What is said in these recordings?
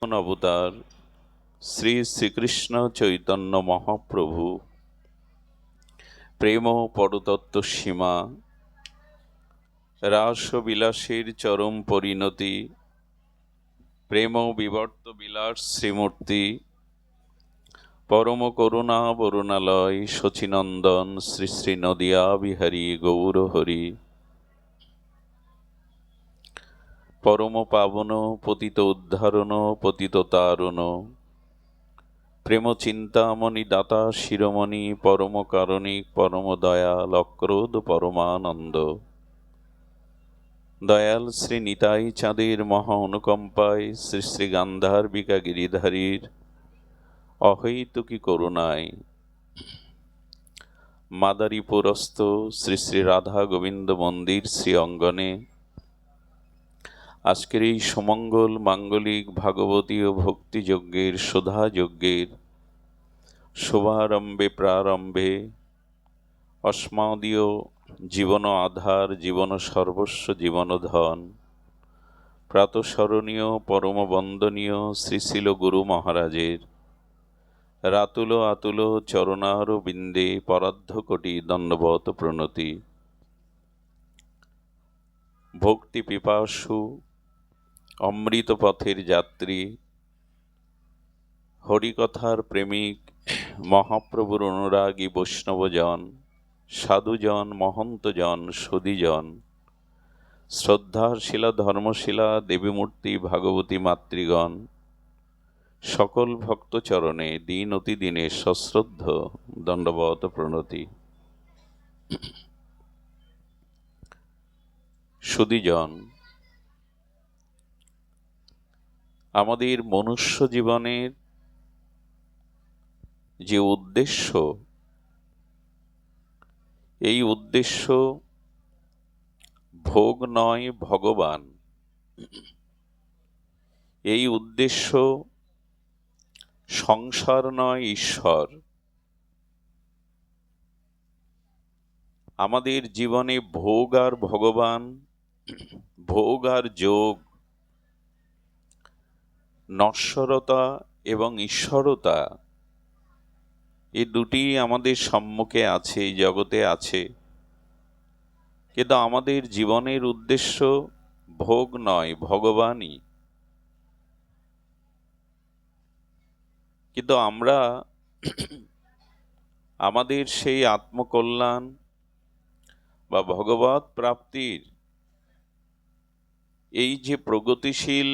অবতার শ্রী শ্রীকৃষ্ণ চৈতন্য মহাপ্রভু প্রেম পরতত্ত্ব সীমা রাসবিলাসের চরম পরিণতি প্রেম বিবর্ত বিলাস শ্রীমূর্তি পরম করুণা বরুণালয় শচীনন্দন শ্রী শ্রী নদিয়া বিহারী গৌরহরি পরম পাবন পতিত উদ্ধারণ পতিত তারণ প্রেম চিন্তামণি দাতা শিরোমণি পরম কারণিক পরম দয়াল অক্রোধ পরমানন্দ দয়াল শ্রী নিতাই চাঁদের মহা অনুকম্পায় শ্রী শ্রী গান্ধার্বিকা গিরিধারীর অহৈতুকী করুণায় মাদারীপুরস্থ শ্রী শ্রী রাধা গোবিন্দ মন্দির শ্রী অঙ্গনে আজকের এই সুমঙ্গল মাঙ্গলিক ভাগবতী ও ভক্তিযজ্ঞের সুধাযজ্ঞের শুভারম্ভে প্রারম্ভে অস্মাদীয় জীবন আধার জীবন সর্বস্ব জীবনধন প্রাতঃস্মরণীয় পরম বন্দনীয় শ্রীশিল গুরু মহারাজের রাতুল আতুল চরণারবিন্দে পরার্ধকোটি দণ্ডবত প্রণতি। ভক্তি পিপাসু অমৃত পথের যাত্রী হরিকথার প্রেমিক মহাপ্রভুর অনুরাগী বৈষ্ণবজন সাধুজন মহন্তজন সুধীজন শ্রদ্ধাশীলা ধর্মশীলা দেবীমূর্তি ভাগবতী মাতৃগণ সকল ভক্তচরণে দিন অতিদিনে সশ্রদ্ধ দণ্ডবত প্রণতি। সুধীজন, আমাদের মনুষ্য জীবনের যে উদ্দেশ্য, এই উদ্দেশ্য ভোগ নয় ভগবান, এই উদ্দেশ্য সংসার নয় ঈশ্বর। আমাদের জীবনে ভোগ আর ভগবান, ভোগ আর যোগ, নশ্বরতা এবং ঈশ্বরতা, এই দুটি আমাদের সম্মুখে আছে, এই জগতে আছে। কিন্তু আমাদের জীবনের উদ্দেশ্য ভোগ নয় ভগবানই। কিন্তু আমরা আমাদের সেই আত্মকল্যাণ বা ভগবৎ প্রাপ্তির এই যে প্রগতিশীল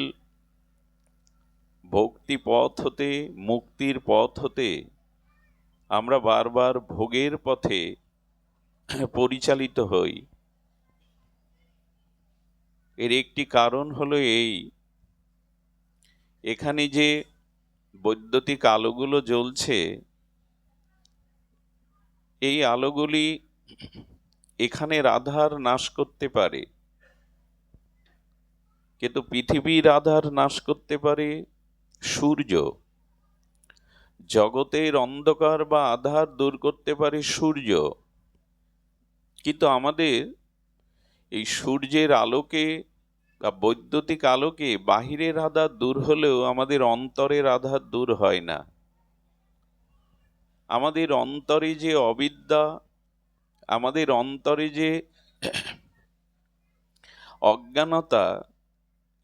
ভক্তি পথ হতে মুক্তির পথ হতে আমরা বারবার ভোগের পথে পরিচালিত হই। এর একটি কারণ হলো এই, এখানে যে বৈদ্যুতিক আলোগুলো জ্বলছে, এই আলোগুলি এখানের আধার নাশ করতে পারে, কিন্তু পৃথিবীর আধার নাশ করতে পারে সূর্য। জগতের অন্ধকার বা আধার দূর করতে পারে সূর্য, কিন্তু আমাদের এই সূর্যের আলোকে বা বৈদ্যুতিক আলোকে বাহিরের আধার দূর হলেও আমাদের অন্তরের আধার দূর হয় না। আমাদের অন্তরে যে অবিদ্যা, আমাদের অন্তরে যে অজ্ঞানতা,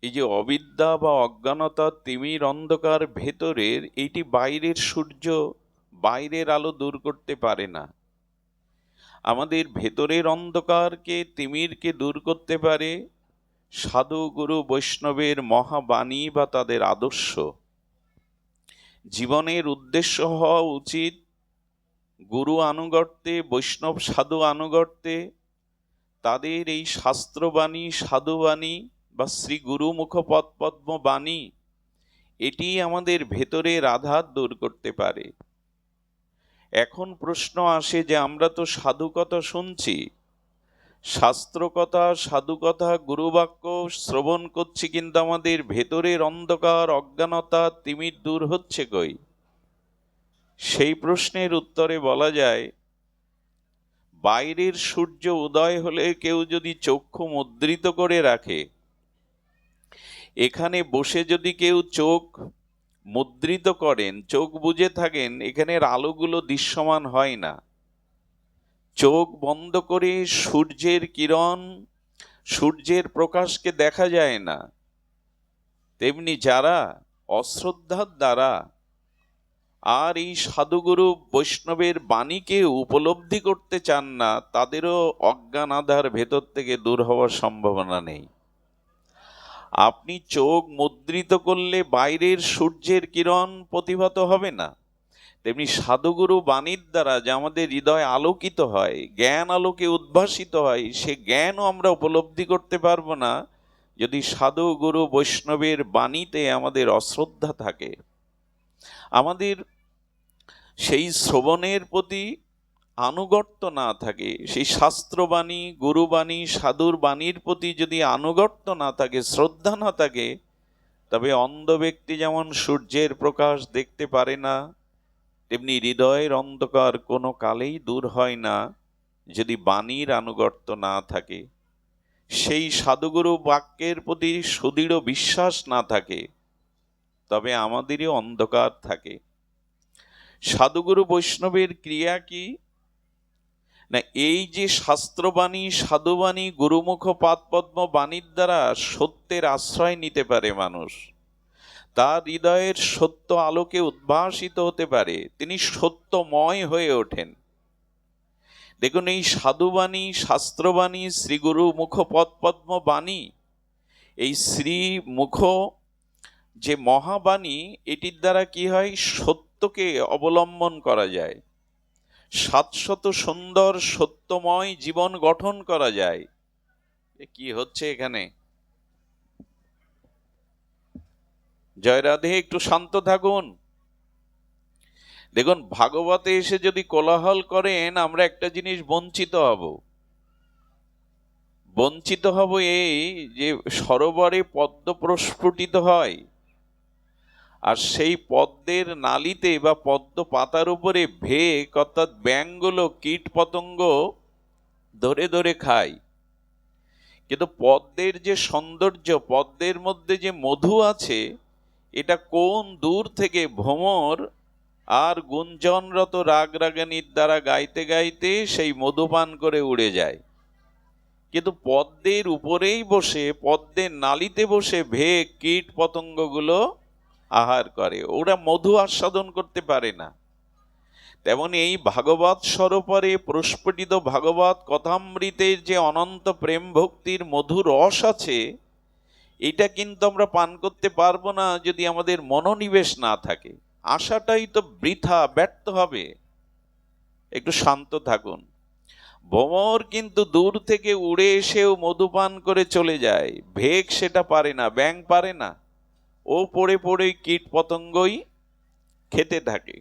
এই যে অবিদ্যা বা অজ্ঞানতা তিমির অন্ধকার ভেতরের, এইটি বাইরের সূর্য বাইরের আলো দূর করতে পারে না। আমাদের ভেতরের অন্ধকারকে তিমিরকে দূর করতে পারে সাধু গুরু বৈষ্ণবের মহাবাণী বা তাদের আদর্শ। জীবনের উদ্দেশ্য হওয়া উচিত গুরু আনুগত্যে, বৈষ্ণব সাধু আনুগত্যে, তাদের এই শাস্ত্রবাণী সাধুবাণী বা শ্রী গুরু মুখপদ পদ্ম বাণী, এটি আমাদের ভেতরের আধার দূর করতে পারে। এখন প্রশ্ন আসে যে আমরা তো সাধু কথা শুনছি, শাস্ত্র কথা সাধু কথা গুরুবাক্য শ্রবণ করছি, কিন্তু আমাদের ভেতরের অন্ধকার অজ্ঞানতা তিমির দূর হচ্ছে কই? সেই প্রশ্নের উত্তরে বলা যায়, বাইরের সূর্য উদয় হলে কেউ যদি চক্ষু মুদ্রিত করে রাখে, এখানে বসে যদি কেউ চোখ মুদ্রিত করেন, চোখ বুজে থাকেন, এখানের আলোগুলো দৃশ্যমান হয় না। চোখ বন্ধ করে সূর্যের কিরণ, সূর্যের প্রকাশকে দেখা যায় না। তেমনি যারা অশ্রদ্ধার দ্বারা আর এই সাধুগুরু বৈষ্ণবের বাণীকে উপলব্ধি করতে চান না, তাদেরও অজ্ঞান আধার ভেতর থেকে দূর হওয়ার সম্ভাবনা নেই। আপনি চোখ মুদ্রিত করলে বাইরের সূর্যের কিরণ প্রতিভাত হবে না, তেমনি সাধুগুরু বাণীর দ্বারা যে আমাদের হৃদয় আলোকিত হয়, জ্ঞান আলোকে উদ্ভাসিত হয়, সে জ্ঞানও আমরা উপলব্ধি করতে পারবো না যদি সাধু গুরু বৈষ্ণবের বাণীতে আমাদের অশ্রদ্ধা থাকে। আমাদের সেই শ্রবণের প্রতি আনুগত্য না থাকে, সেই শাস্ত্রবাণী, গুরুবাণী, সাধুর বাণীর প্রতি যদি আনুগত্য না থাকে, শ্রদ্ধা না থাকে, তবে অন্ধ ব্যক্তি যেমন সূর্যের প্রকাশ দেখতে পারে না, তেমনি হৃদয়ের অন্ধকার কোনো কালেই দূর হয় না যদি বাণীর আনুগত্য না থাকে, সেই সাধুগুরু বাক্যের প্রতি সুদৃঢ় বিশ্বাস না থাকে, তবে আমাদেরই অন্ধকার থাকে। সাধুগুরু বৈষ্ণবের ক্রিয়া কি না, এই যে শাস্ত্রবাণী, সাধুবাণী, গুরুমুখ পাদপদ্ম বাণীর দ্বারা সত্যের আশ্রয় নিতে পারে মানুষ, তার হৃদয়ের সত্য আলোকে উদ্ভাসিত হতে পারে, তিনি সত্যময় হয়ে ওঠেন। দেখুন, এই সাধুবাণী, শাস্ত্রবাণী, শ্রীগুরু মুখ পদপদ্ম বাণী, এই শ্রীমুখ যে মহাবাণী, এটির দ্বারা কি হয়, সত্যকে অবলম্বন করা যায়, শাশ্বত সুন্দর সত্যময় জীবন গঠন করা যায়। কি হচ্ছে এখানে? জয় রাধে, একটু শান্ত থাকুন। দেখুন, ভাগবতে এসে যদি কোলাহল করেন, আমরা একটা জিনিস বঞ্চিত হব। বঞ্চিত হব এই যে সরোবরে পদ্ম প্রস্ফুটিত হয়, আর সেই পদ্মের নালিতে বা পদ্ম পাতার উপরে ভেক অর্থাৎ ব্যাঙগুলো, কীট পতঙ্গ ধরে ধরে খায়। কিন্তু পদ্মের যে সৌন্দর্য, পদ্মের মধ্যে যে মধু আছে, এটা কোন দূর থেকে ভ্রমর আর গুঞ্জনরত রাগ রাগানির দ্বারা গাইতে গাইতে সেই মধুপান করে উড়ে যায়। কিন্তু পদ্মের উপরেই বসে, পদ্মের নালিতে বসে ভেক কীট পতঙ্গগুলো আহার করে, ওরা মধু আস্বাদন করতে পারে না। তেমন এই ভাগবত সরোবরে প্রস্ফুটিত ভাগবত কথামৃতের যে অনন্ত প্রেম ভক্তির মধুর রস আছে, এটা কিন্তু আমরা পান করতে পারবো না যদি আমাদের মনোনিবেশ না থাকে। আশাটাই তো বৃথা, ব্যর্থ হবে। একটু শান্ত থাকুন। ভ্রমর কিন্তু দূর থেকে উড়ে এসেও মধুপান করে চলে যায়, ভেক সেটা পারে না, ব্যাঙ পারে না, ও পড়ে পড়ে কীট পতঙ্গই খেতে থাকে।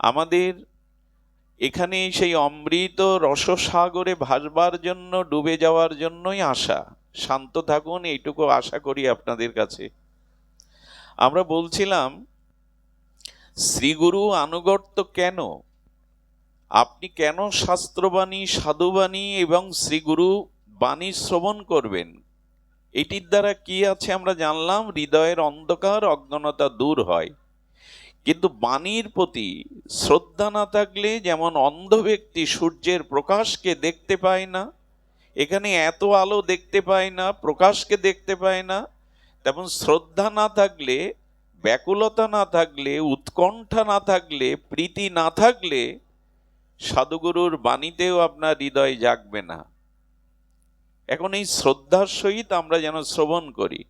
আমাদের এখানে সেই অমৃত রসসাগরে ভাসবার জন্য, ডুবে যাওয়ার জন্যই আশা। শান্ত থাকুন, এইটুকু আশা করি আপনাদের কাছে। আমরা বলছিলাম শ্রীগুরু আনুগত্য কেন, আপনি কেন শাস্ত্রবাণী, সাধুবাণী এবং শ্রীগুরু বাণী শ্রবণ করবেন? এটির দ্বারা কি আছে আমরা জানলাম, হৃদয়ের অন্ধকার, অজ্ঞানতা দূর হয়। কিন্তু বাণীর প্রতি শ্রদ্ধা না থাকলে, যেমন অন্ধ ব্যক্তি সূর্যের প্রকাশকে দেখতে পায় না, এখানে এত আলো দেখতে পায় না, প্রকাশকে দেখতে পায় না, তেমন শ্রদ্ধা না থাকলে, ব্যাকুলতা না থাকলে, উৎকণ্ঠা না থাকলে, প্রীতি না থাকলে সাধুগুরুর বাণীতেও আপনার হৃদয় জাগবে না। এখন এই শ্রদ্ধার সহিত আমরা যেন শ্রবণ করি।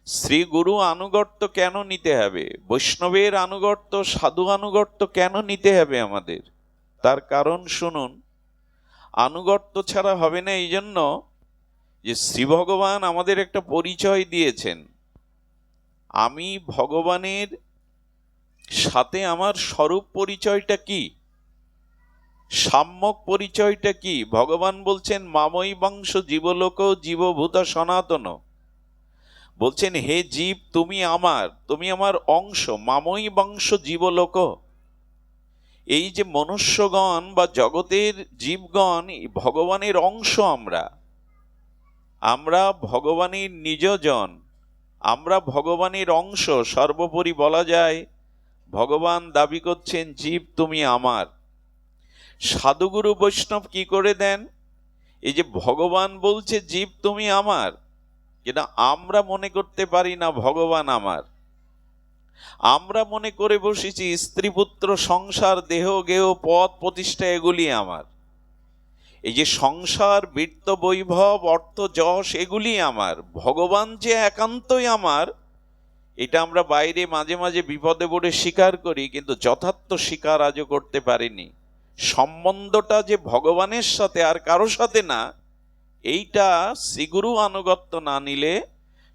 শ্রী গুরু আনুগত্য কেন নিতে হবে, বৈষ্ণবের আনুগত্য, সাধু আনুগত্য কেন নিতে হবে আমাদের? তার কারণ শুনুন। আনুগত্য ছাড়া হবে না এই জন্য যে শ্রী ভগবান আমাদের একটা পরিচয় দিয়েছেন। আমি ভগবানের সাথে আমার স্বরূপ পরিচয়টা কি, সাম্যক পরিচয়টা কি? ভগবান বলছেন মাময়ী বংশ জীবলোক জীবভূত সনাতন। বলছেন হে জীব, তুমি আমার অংশ, মাময়ী বংশ জীবলোক। এই যে মনুষ্যগণ বা জগতের জীবগণ ভগবানের অংশ, আমরা ভগবানের নিজজন। আমরা ভগবানের অংশ। সর্বোপরি বলা যায় ভগবান দাবি করছেন জীব তুমি আমার। সাধুগুরু বৈষ্ণব কি করে দেন? এই যে ভগবান বলছে জীব তুমি আমার, কিন্তু আমরা মনে করতে পারি না ভগবান আমার। আমরা মনে করে বসেছি স্ত্রী পুত্র সংসার দেহ গেহ পদ প্রতিষ্ঠা এগুলি আমার। এই যে সংসার বৃত্ত বৈভব অর্থ যশ এগুলি আমার। ভগবান যে একান্তই আমার, এটা আমরা বাইরে মাঝে মাঝে বিপদে পড়ে স্বীকার করি, কিন্তু যথার্থ স্বীকার আজও করতে পারিনি। সম্বন্ধটা যে ভগবানের সাথে আর কারো সাথে না, এইটা শ্রীগুরু আনুগত্য না নিলে,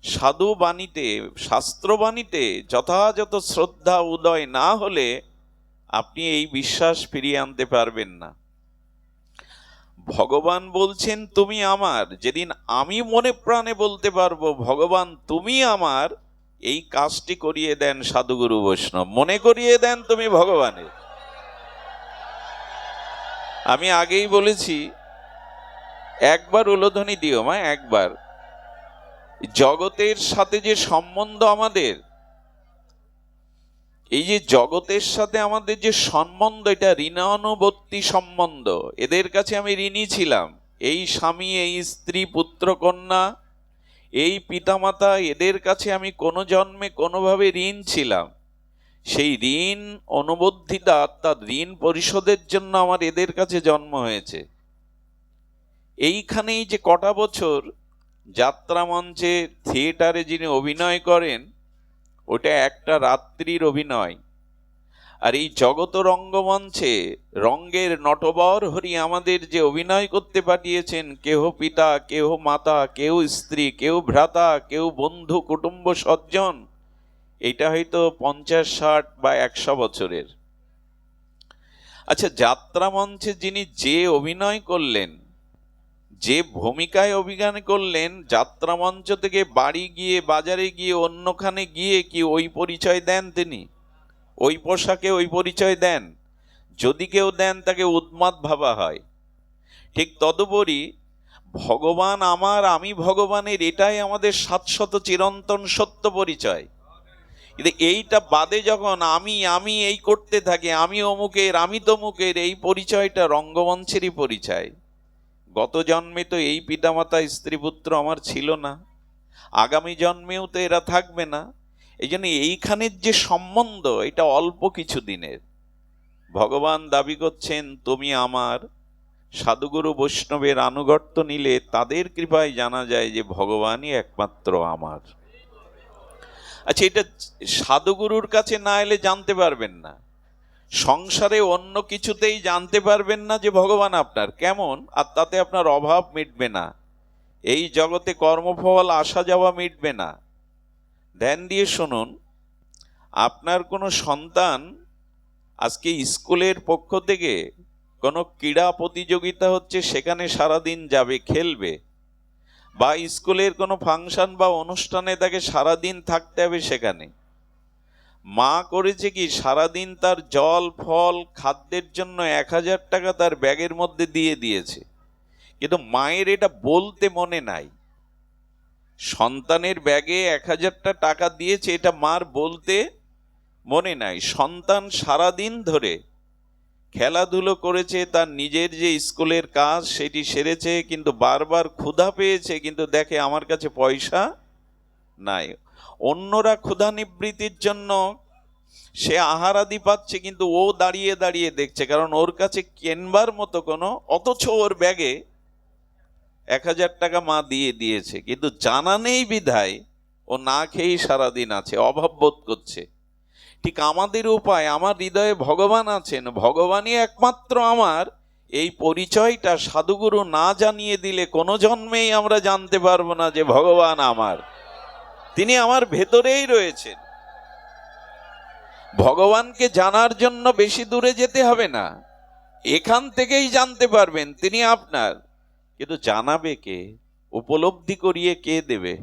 সাধু বাণীতে শাস্ত্রবাণীতে যথাযথ শ্রদ্ধা উদয় না হলে আপনি এই বিশ্বাস ফিরিয়ে আনতে পারবেন না। ভগবান বলছেন তুমি আমার। যেদিন আমি মনে প্রাণে বলতে পারবো ভগবান তুমি আমার, এই কাজটি করিয়ে দেন সাধুগুরু বৈষ্ণব, মনে করিয়ে দেন তুমি ভগবানের। আমি আগেই বলেছি, একবার উলোধ্বনি দিও মা, একবার। জগতের সাথে যে সম্বন্ধ আমাদের, এই যে জগতের সাথে আমাদের যে সম্বন্ধ, এটা ঋণানুবর্তী সম্বন্ধ। এদের কাছে আমি ঋণী ছিলাম। এই স্বামী, এই স্ত্রী, পুত্র কন্যা, এই পিতামাতা, এদের কাছে আমি কোনো জন্মে কোনোভাবে ঋণ ছিলাম। সেই ঋণ অনুবর্ধিতা অর্থাৎ ঋণ পরিশোধের জন্য আমার এদের কাছে জন্ম হয়েছে। এইখানেই যে কটা বছর যাত্রা মঞ্চে থিয়েটারে যিনি অভিনয় করেন, ওটা একটা রাত্রির অভিনয়। আর এই জগত রঙ্গমঞ্চে রঙ্গের নটবর হরি আমাদের যে অভিনয় করতে পাঠিয়েছেন, কেহ পিতা, কেহ মাতা, কেউ স্ত্রী, কেউ ভ্রাতা, কেউ বন্ধু কুটুম্ব সজ্জন, এটা হয়তো 50, 60 বা 100 বছরের। আচ্ছা, যাত্রা মঞ্চে যিনি যে অভিনয় করলেন, যে ভূমিকায় অভিনয় করলেন, যাত্রা মঞ্চ থেকে বাড়ি গিয়ে, বাজারে গিয়ে, অন্যখানে গিয়ে কি ওই পরিচয় দেন তিনি? ওই পোশাকে ওই পরিচয় দেন? যদি কেউ দেন তাকে উন্মাদ ভাবা হয়। ঠিক তদুপরি ভগবান আমার, আমি ভগবানের, এটাই আমাদের শাশ্বত চিরন্তন সত্য পরিচয়। কিন্তু এইটা বাদে যখন আমি এই করতে থাকি, আমি অমুকের, আমি তমুকের, এই পরিচয়টা রঙ্গমঞ্চেরই পরিচয়। গত জন্মে তো এই পিতামাতা স্ত্রী পুত্র আমার ছিল না, আগামী জন্মেও তো এরা থাকবে না। এই জন্য এইখানের যে সম্বন্ধ, এটা অল্প কিছু দিনের। ভগবান দাবি করছেন তুমি আমার। সাধুগুরু বৈষ্ণবের আনুগত্য নিলে তাদের কৃপায় জানা যায় যে ভগবানই একমাত্র আমার। আচ্ছা, এটা সাধুগুরুর কাছে না এলে জানতে পারবেন না। সংসারে অন্য কিছুতেই জানতে পারবেন না যে ভগবান আপনার কেমন, আর তাতে আপনার অভাব মিটবে না। এই জগতে কর্মফল আসা যাওয়া মিটবে না। ধ্যান দিয়ে শুনুন, আপনার কোনো সন্তান আজকে স্কুলের পক্ষ থেকে কোনো ক্রীড়া প্রতিযোগিতা হচ্ছে, সেখানে সারাদিন যাবে, খেলবে, বা স্কুলের কোনো ফাংশন বা অনুষ্ঠানে তাকে সারাদিন থাকতে হবে সেখানে। মা করেছে কি, সারাদিন তার জল ফল খাদ্যের জন্য 1000 টাকা তার ব্যাগের মধ্যে দিয়ে দিয়েছে, কিন্তু মায়ের এটা বলতে মনে নাই। সন্তানের ব্যাগে 1000টা টাকা দিয়েছে, এটা মার বলতে মনে নাই। সন্তান সারাদিন ধরে খেলাধুলো করেছে, তার নিজের যে স্কুলের কাজ সেটি সেরেছে, কিন্তু বারবার ক্ষুধা পেয়েছে, কিন্তু দেখে আমার কাছে পয়সা নাই। অন্যরা ক্ষুধা নিবৃত্তির জন্য সে আহারাদি পাচ্ছে, কিন্তু ও দাঁড়িয়ে দাঁড়িয়ে দেখছে, কারণ ওর কাছে কেনবার মতো কোনো, অথচ ওর ব্যাগে 1000 টাকা মা দিয়ে দিয়েছে, কিন্তু জানা নেই বিধায় ও না খেয়েই সারাদিন আছে, অভাব বোধ করছে। ঠিক আমাদের উপায়, আমার হৃদয়ে ভগবান আছেন, ভগবানই একমাত্র আমার, এই পরিচয়টা সাধুগুরু না জানিয়ে দিলে কোনো জন্মেই আমরা জানতে পারবো না যে ভগবান আমার। তিনি আমার ভেতরেই রয়েছেন। ভগবানকে জানার জন্য বেশি দূরে যেতে হবে না, এখান থেকেই জানতে পারবেন তিনি আপনার। কিন্তু জানাবে কে? উপলব্ধি করিয়ে কে দেবে?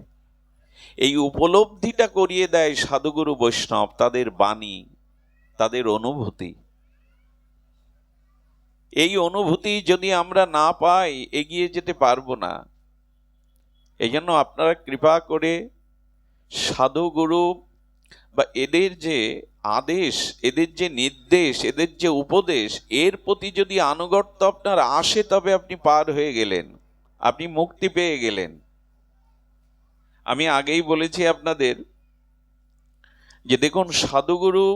এই উপলব্ধিটা করিয়ে দেয় সাধুগুরু বৈষ্ণব, তাদের বাণী, তাদের অনুভূতি। এই অনুভূতি যদি আমরা না পাই, এগিয়ে যেতে পারবো না। এই জন্য আপনারা কৃপা করে সাধুগুরু বা এদের যে আদেশ, এদের যে নির্দেশ, এদের যে উপদেশ, এর প্রতি যদি আনুগত্য আপনার আসে, তবে আপনি পার হয়ে গেলেন, আপনি মুক্তি পেয়ে গেলেন। আমি আগেই বলেছি আপনাদের যে দেখুন, সাধুগুরু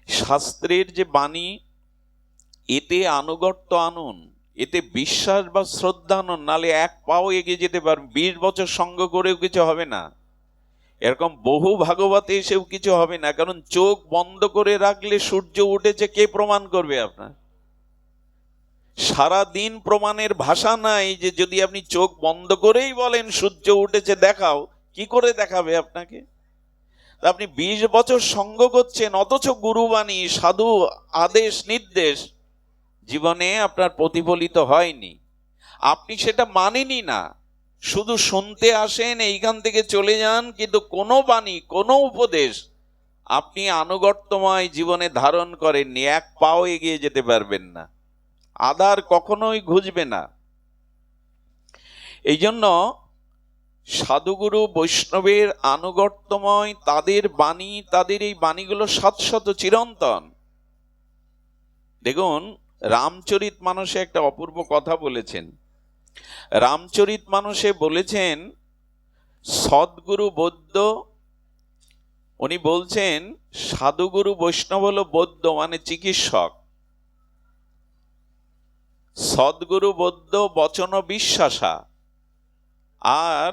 শাস্ত্রের যে বাণী, এতে আনুগত্য আনুন, এতে বিশ্বাস বা শ্রদ্ধা আনুন, নালে এক পাও এগিয়ে যেতে পারবেন। 20 বছর সঙ্গ করেও কিছু হবে না, এরকম বহু ভাগবতে এসেও কিছু হবে না। কারণ চোখ বন্ধ করে রাখলে সূর্য উঠেছে কে প্রমাণ করবে আপনার? সারা দিন প্রমাণের ভাষা নাই, যে যদি আপনি চোখ বন্ধ করেই বলেন সূর্য উঠেছে দেখাও, কি করে দেখাবে আপনাকে? আপনি 20 বছর সঙ্গ করছেন, অথচ গুরুবাণী, সাধু আদেশ নির্দেশ জীবনে আপনার প্রতিফলিত হয়নি, আপনি সেটা মানেনই না। শুধু শুনতে আসেন, এইখান থেকে চলে যান, কিন্তু কোনো বাণী, কোনো উপদেশ আপনি আনুগত্যময় জীবনে ধারণ করেননি, এক পাও এগিয়ে যেতে পারবেন না, আধার কখনোই ঘুচবে না। এই জন্য সাধুগুরু বৈষ্ণবের আনুগত্যময় তাদের বাণী, তাদের এই বাণীগুলো শাশ্বত, চিরন্তন। দেখুন, রামচরিত মানসে একটা অপূর্ব কথা বলেছেন। রামচরিত মানসে বলেছেন, সদ্গুরু বৌদ্ধ, উনি বলছেন সাধুগুরু বৈষ্ণব হলো বৌদ্ধ, মানে চিকিৎসক। সদ্গুরু বৌদ্ধ বচন বিশ্বাসা, আর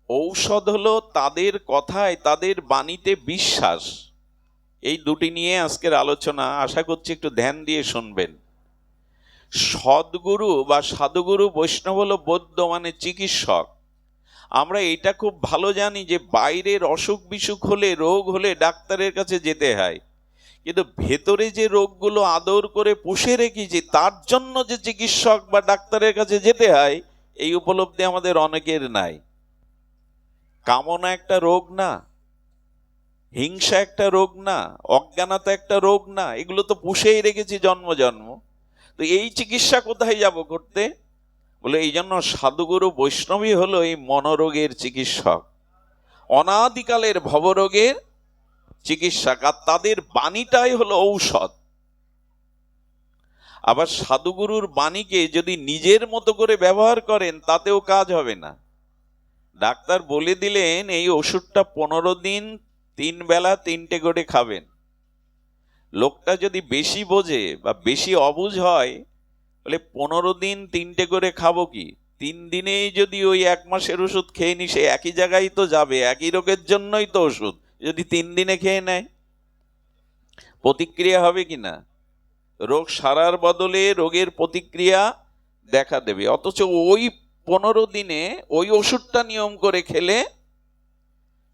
ঔষধ হলো তাদের কথায়, তাদের বাণীতে বিশ্বাস। এই দুটি নিয়ে আজকের আলোচনা, আশা করছি একটু ধ্যান দিয়ে শুনবেন। সদ্গুরু বা সাধুগুরু বৈষ্ণব হলো বৌদ্ধ, মানে চিকিৎসক। আমরা এটা খুব ভালো জানি যে বাইরের অসুখ বিসুখ হলে, রোগ হলে ডাক্তারের কাছে যেতে হয়, কিন্তু ভেতরে যে রোগগুলো আদর করে পুষে রেখেছি, তার জন্য যে চিকিৎসক বা ডাক্তারের কাছে যেতে হয়, এই উপলব্ধি আমাদের অনেকের নাই। কামনা একটা রোগ না, হিংসা একটা রোগ না, অজ্ঞানতা একটা রোগ না, এগুলো তো পুষেই রেখেছি জন্ম জন্ম। তো এই চিকিৎসা কোথায় যাব করতে? বলে এই জন্য সাধুগুরু বৈষ্ণবী হলো এই মনোরোগের চিকিৎসক, অনাদিকালের ভবরোগের চিকিৎসক, আর তাদের বাণীটাই হলো ঔষধ। আবার সাধুগুরুর বাণীকে যদি নিজের মতো করে ব্যবহার করেন, তাতেও কাজ হবে না। ডাক্তার বলে দিলেন এই ওষুধটা 15 দিন 3 বেলা 3টে করে খাবেন। লোকটা যদি বেশি বোঝে বা বেশি অবুঝ হয়, বলে 15 দিন 3টে করে খাবো কি, 3 দিনেই যদি ওই 1 মাসের ওষুধ খেয়ে নি, সে একই জায়গায় তো যাবে, একই রোগের জন্যই তো ওষুধ। যদি 3 দিনে খেয়ে নেয়, প্রতিক্রিয়া হবে কিনা? রোগ সারার বদলে রোগের প্রতিক্রিয়া দেখা দেবে। অথচ ওই 15 দিনে ওই ওষুধটা নিয়ম করে খেলে,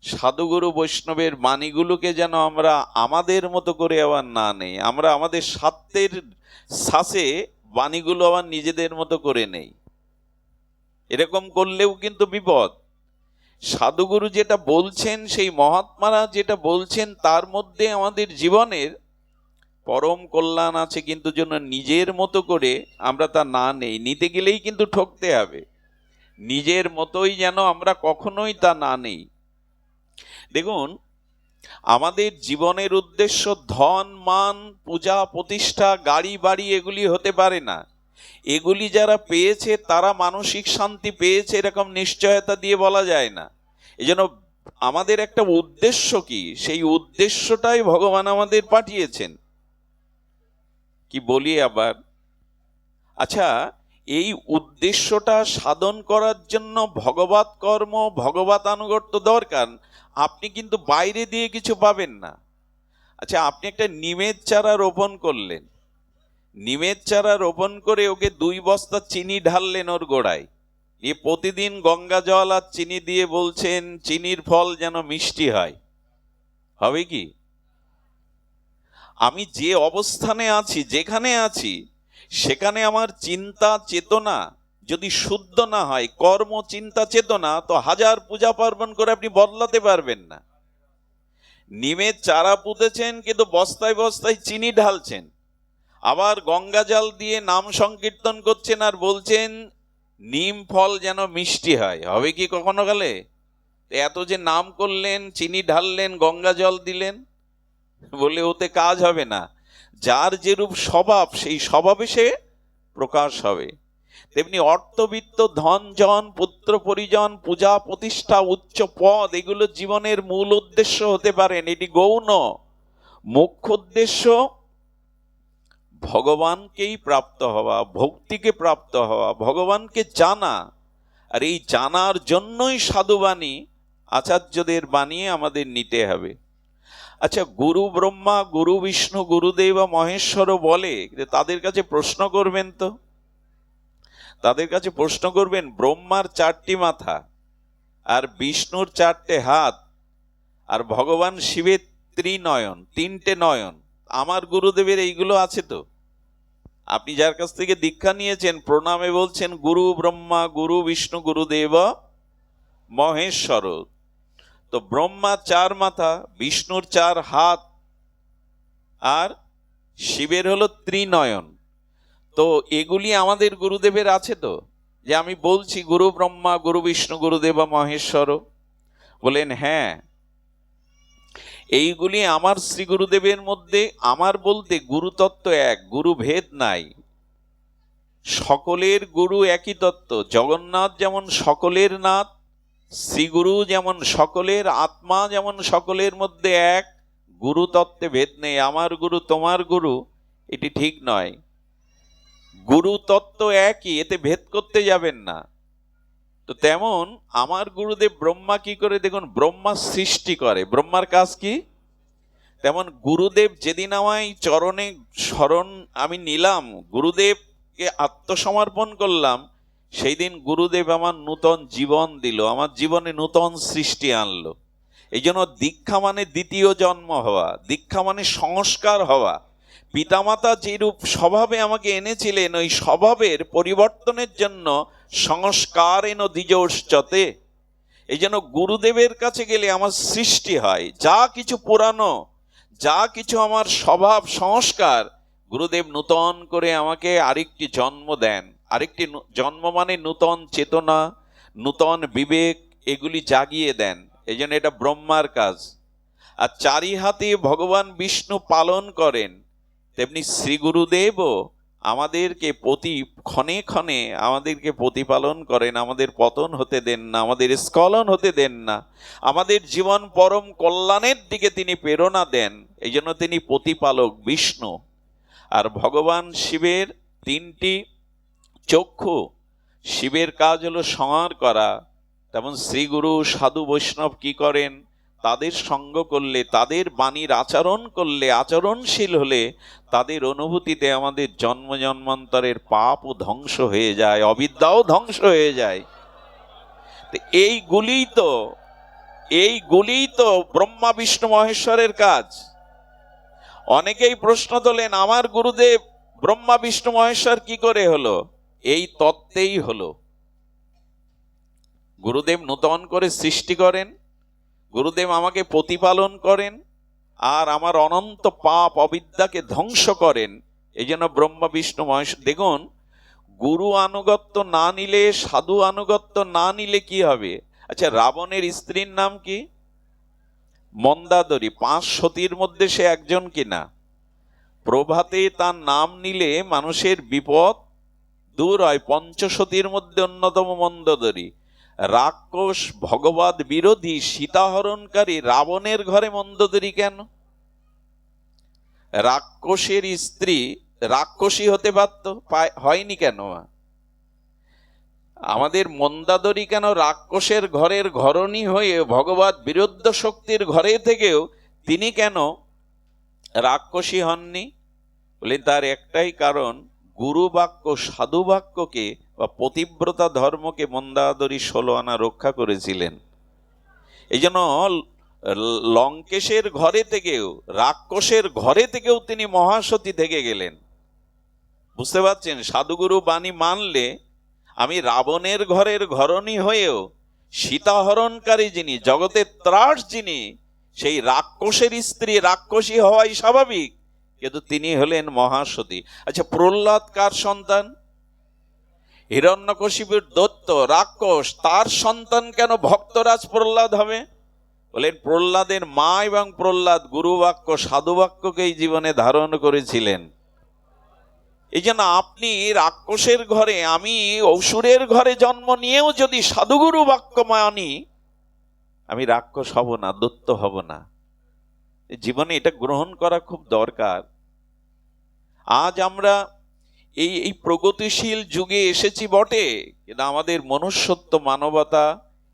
সাধুগুরু বৈষ্ণবের বাণীগুলোকে যেন আমরা আমাদের মতো করে আবার না নেই, আমরা আমাদের স্বার্থের শ্বাসে বাণীগুলো আবার নিজেদের মতো করে নেই। এরকম করলেও কিন্তু বিপদ। সাধুগুরু যেটা বলছেন, সেই মহাত্মারা যেটা বলছেন, তার মধ্যে আমাদের জীবনের পরম কল্যাণ আছে, কিন্তু যেন নিজের মতো করে আমরা তা না নেই। নিতে গেলেই কিন্তু ঠকতে হবে, নিজের মতোই যেন আমরা কখনোই তা না নেই। দেখুন, আমাদের জীবনের উদ্দেশ্য ধন, মান, পূজা, প্রতিষ্ঠা, গাড়ি বাড়ি এগুলি হতে পারে না। এগুলি যারা পেয়েছে তারা মানসিক শান্তি পেয়েছে, এরকম নিশ্চয়তা দিয়ে বলা যায় না। এজন্য আমাদের একটা উদ্দেশ্য কি, সেই উদ্দেশ্যটাই ভগবান আমাদের পাঠিয়েছেন। কি বলি আবার, আচ্ছা, এই উদ্দেশ্যটা সাধন করার জন্য ভগবৎ কর্ম, ভগবৎ আনুগত্য দরকার। আপনি কিন্তু বাইরে দিয়ে কিছু পাবেন না। আচ্ছা, আপনি একটা নিমের চারা রোপণ করলেন, নিমের চারা রোপণ করে ওকে 2 বস্তা চিনি ঢাললেন ওর গোড়ায়, এ প্রতিদিন গঙ্গা জল আর চিনি দিয়ে বলছেন চিনির ফল যেন মিষ্টি হয়, হবে কি? আমি যে অবস্থানে আছি, যেখানে আছি, সেখানে আমার চিন্তা চেতনা যদি শুদ্ধ না হয়, কর্ম চিন্তা চেতনা, তো 1000 পূজা পার্বণ করে আপনি বদলাতে পারবেন না। নিমের চারা পুঁতেছেন, কিন্তু বস্তায় বস্তায় চিনি ঢালছেন, আবার গঙ্গা জল দিয়ে নাম সংকীর্তন করছেন আর বলছেন নিম ফল যেন মিষ্টি হয়, হবে কি কখনো কালে? এত যে নাম করলেন, চিনি ঢাললেন, গঙ্গা জল দিলেন, বলে ওতে কাজ হবে না। যার যেরূপ স্বভাব, সেই স্বভাবে সে প্রকাশ হবে। তেমনি অর্থবিত্ত, ধন জন, পুত্র পরিজন, পূজা প্রতিষ্ঠা, উচ্চ পদ, এগুলো জীবনের মূল উদ্দেশ্য হতে পারেন, এটি গৌণ। মুখ্য উদ্দেশ্য ভগবানকেই প্রাপ্ত হওয়া, ভক্তিকে প্রাপ্ত হওয়া, ভগবানকে জানা। আর এই জানার জন্যই সাধুবাণী, আচার্যদের বাণী আমাদের নিতে হবে। আচ্ছা, গুরু ব্রহ্মা, গুরু বিষ্ণু, গুরুদেব মহেশ্বর বলে, তাদের কাছে প্রশ্ন করবেন তো, তাদের কাছে প্রশ্ন করবেন, ব্রহ্মার 4টি মাথা, আর বিষ্ণুর 4টে হাত, আর ভগবান শিবের ত্রিনয়ন, 3টে নয়ন, আমার গুরুদেবের এইগুলো আছে তো? আপনি যার কাছ থেকে দীক্ষা নিয়েছেন, প্রণামে বলছেন গুরু ব্রহ্মা, গুরু বিষ্ণু, গুরুদেব মহেশ্বর। তো ব্রহ্মা 4 মাথা, বিষ্ণুর 4 হাত, আর শিবের হলো ত্রিনয়ন। তো এগুলি আমাদের গুরুদেবের আছে তো? যে আমি বলছি গুরু ব্রহ্মা, গুরু বিষ্ণু, গুরুদেব মহেশ্বর, বলেন হ্যাঁ, এইগুলি আমার শ্রী গুরুদেবের মধ্যে। আমার বলতে গুরুতত্ত্ব এক, গুরু ভেদ নাই, সকলের গুরু একই তত্ত্ব। জগন্নাথ যেমন সকলের নাথ, শ্রীগুরু যেমন সকলের আত্মা, যেমন সকলের মধ্যে এক, গুরু তত্ত্বে ভেদ নেই। আমার গুরু তোমার গুরু, এটি ঠিক নয়। গুরু তত্ত্ব একই, এতে ভেদ করতে যাবেন না। তো তেমন আমার গুরুদেব ব্রহ্মা কি করে, দেখুন, ব্রহ্মা সৃষ্টি করে, ব্রহ্মার কাজ কি? তেমন গুরুদেব যেদিন আমায় চরণে শরণ আমি নিলাম, গুরুদেবকে আত্মসমর্পণ করলাম, সেই দিন গুরুদেব আমার নূতন জীবন দিল, আমার জীবনে নূতন সৃষ্টি আনলো। এই জন্য দীক্ষা মানে দ্বিতীয় জন্ম হওয়া, দীক্ষা মানে সংস্কার হওয়া। পিতামাতা যেরূপ স্বভাবে আমাকে এনেছিলেন, ওই স্বভাবের পরিবর্তনের জন্য সংস্কার এনো দ্বিজোশ্চতে। এই জন্য গুরুদেবের কাছে গেলে আমার সৃষ্টি হয়, যা কিছু পুরানো, যা কিছু আমার স্বভাব সংস্কার, গুরুদেব নূতন করে আমাকে আরেকটি জন্ম দেন। আরেকটি জন্ম মানে নূতন চেতনা, নূতন বিবেক, এগুলি জাগিয়ে দেন। এই জন্য এটা ব্রহ্মার কাজ। আর 4 হাতে ভগবান বিষ্ণু পালন করেন, তেমনি শ্রী গুরুদেবও আমাদেরকে প্রতি ক্ষণে ক্ষণে আমাদেরকে প্রতিপালন করেন, আমাদের পতন হতে দেন না, আমাদের স্খলন হতে দেন না, আমাদের জীবন পরম কল্যাণের দিকে তিনি প্রেরণা দেন। এই জন্য তিনি প্রতিপালক বিষ্ণু। আর ভগবান শিবের 3টি চক্ষু, শিবের কাজ হলো সংহার করা। তেমন শ্রীগুরু সাধু বৈষ্ণব কি করেন, তাদের সঙ্গ করলে, তাদের বাণীর আচরণ করলে, আচরণশীল হলে, তাদের অনুভূতিতে আমাদের জন্ম জন্মান্তরের পাপও ধ্বংস হয়ে যায়, অবিদ্যাও ধ্বংস হয়ে যায়। এইগুলিই তো ব্রহ্মা বিষ্ণু মহেশ্বরের কাজ। অনেকেই প্রশ্ন তোলেন, আমার গুরুদেব ব্রহ্মা বিষ্ণু মহেশ্বর কি করে হলো? এই তত্ত্বেই হলো। গুরুদেব নূতন করে সৃষ্টি করেন, গুরুদেব আমাকে প্রতিপালন করেন, আর আমার অনন্ত পাপ অবিদ্যাকে ধ্বংস করেন। এই জন্য ব্রহ্মা বিষ্ণু মহেশ্বর। দেখুন, গুরু আনুগত্য না নিলে, সাধু আনুগত্য না নিলে কি হবে? আচ্ছা, রাবণের স্ত্রীর নাম কি? মন্দাদরী। 5 সতীর মধ্যে সে একজন কিনা? প্রভাতে তার নাম নিলে মানুষের বিপদ দূর হয়। 5 সতীর মধ্যে অন্যতম মন্দোদরী। রাক্ষস, ভগবত বিরোধী, সীতাহরণকারী রাবণের ঘরে মন্দোদরী কেন? রাক্ষসের স্ত্রী রাক্ষসী হতে পারত, হয়নি কেন? আমাদের মন্দাদরী কেন রাক্ষসের ঘরের ঘরণী হয়ে, ভগবত বিরুদ্ধ শক্তির ঘরে থেকেও তিনি কেন রাক্ষসী হননি? বলে তার একটাই কারণ, গুরু বাক্য, সাধু বাক্যকে বা পতিব্রতা ধর্মকে মন্দাদরী 16 আনা রক্ষা করেছিলেন। এই জন্য লঙ্কেশের ঘরে থেকেও, রাক্ষসের ঘরে থেকেও তিনি মহাসতী থেকে গেলেন। বুঝতে পারছেন? সাধুগুরু বাণী মানলে আমি রাবণের ঘরের ঘরণী হয়েও সীতাহরণকারী যিনি, জগতের ত্রাস যিনি, সেই রাক্ষসের স্ত্রী রাক্ষসী হওয়াই স্বাভাবিক, কিন্তু তিনি হলেন মহাসতী। আচ্ছা, প্রহ্লাদ কার সন্তান? হিরণ্যকশিপুর দৈত্য রাক্ষস, তার সন্তান কেন ভক্তরাজ প্রহ্লাদ হবে? বলেন প্রহ্লাদের মা এবং প্রহ্লাদ গুরু বাক্য সাধু বাক্যকেই জীবনে ধারণ করেছিলেন। এই জন্য আপনি রাক্ষসের ঘরে, আমি অসুরের ঘরে জন্ম নিয়েও যদি সাধুগুরু বাক্য মানি, আমি রাক্ষস হব না, দৈত্য হব না। জীবনে এটা গ্রহণ করা খুব দরকার। আজ আমরা এই প্রগতিশীল যুগে এসেছি বটে, কিন্তু আমাদের মনুষ্যত্ব, মানবতা,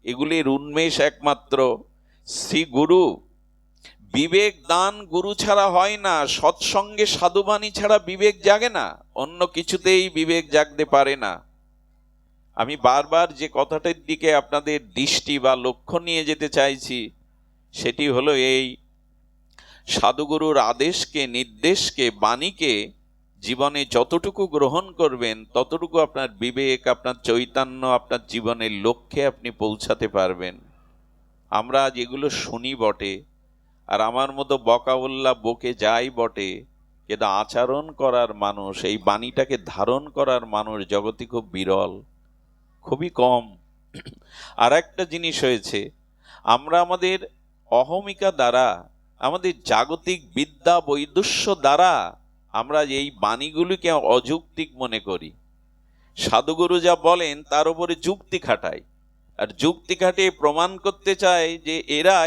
এগুলির উন্মেষ একমাত্র শ্রী গুরু। বিবেক দান গুরু ছাড়া হয় না, সৎসঙ্গে সাধুবাণী ছাড়া বিবেক জাগে না, অন্য কিছুতেই বিবেক জাগতে পারে না। আমি বারবার যে কথাটার দিকে আপনাদের দৃষ্টি বা লক্ষ্য নিয়ে যেতে চাইছি, সেটি হলো এই সাধুগুরুর আদেশকে, নির্দেশকে, বাণীকে জীবনে যতটুকু গ্রহণ করবেন, ততটুকু আপনার বিবেক, আপনার চৈতন্য, আপনার জীবনের লক্ষ্যে আপনি পৌঁছাতে পারবেন। আমরা যেগুলো শুনি বটে, আর আমার মতো বকাউল্লা বকে যাই বটে, কিন্তু আচরণ করার মানুষ, এই বাণীটাকে ধারণ করার মানুষ জগতে খুব বিরল, খুবই কম। আর একটা জিনিস হয়েছে, আমরা আমাদের অহমিকা দ্বারা, আমাদের জাগতিক বিদ্যা বৈদুষ্য দ্বারা আমরা এই বাণীগুলিকে অযৌক্তিক মনে করি। সাধুগুরু যা বলেন তার উপরে যুক্তি খাটাই, আর যুক্তি খাটিয়ে প্রমাণ করতে চায় যে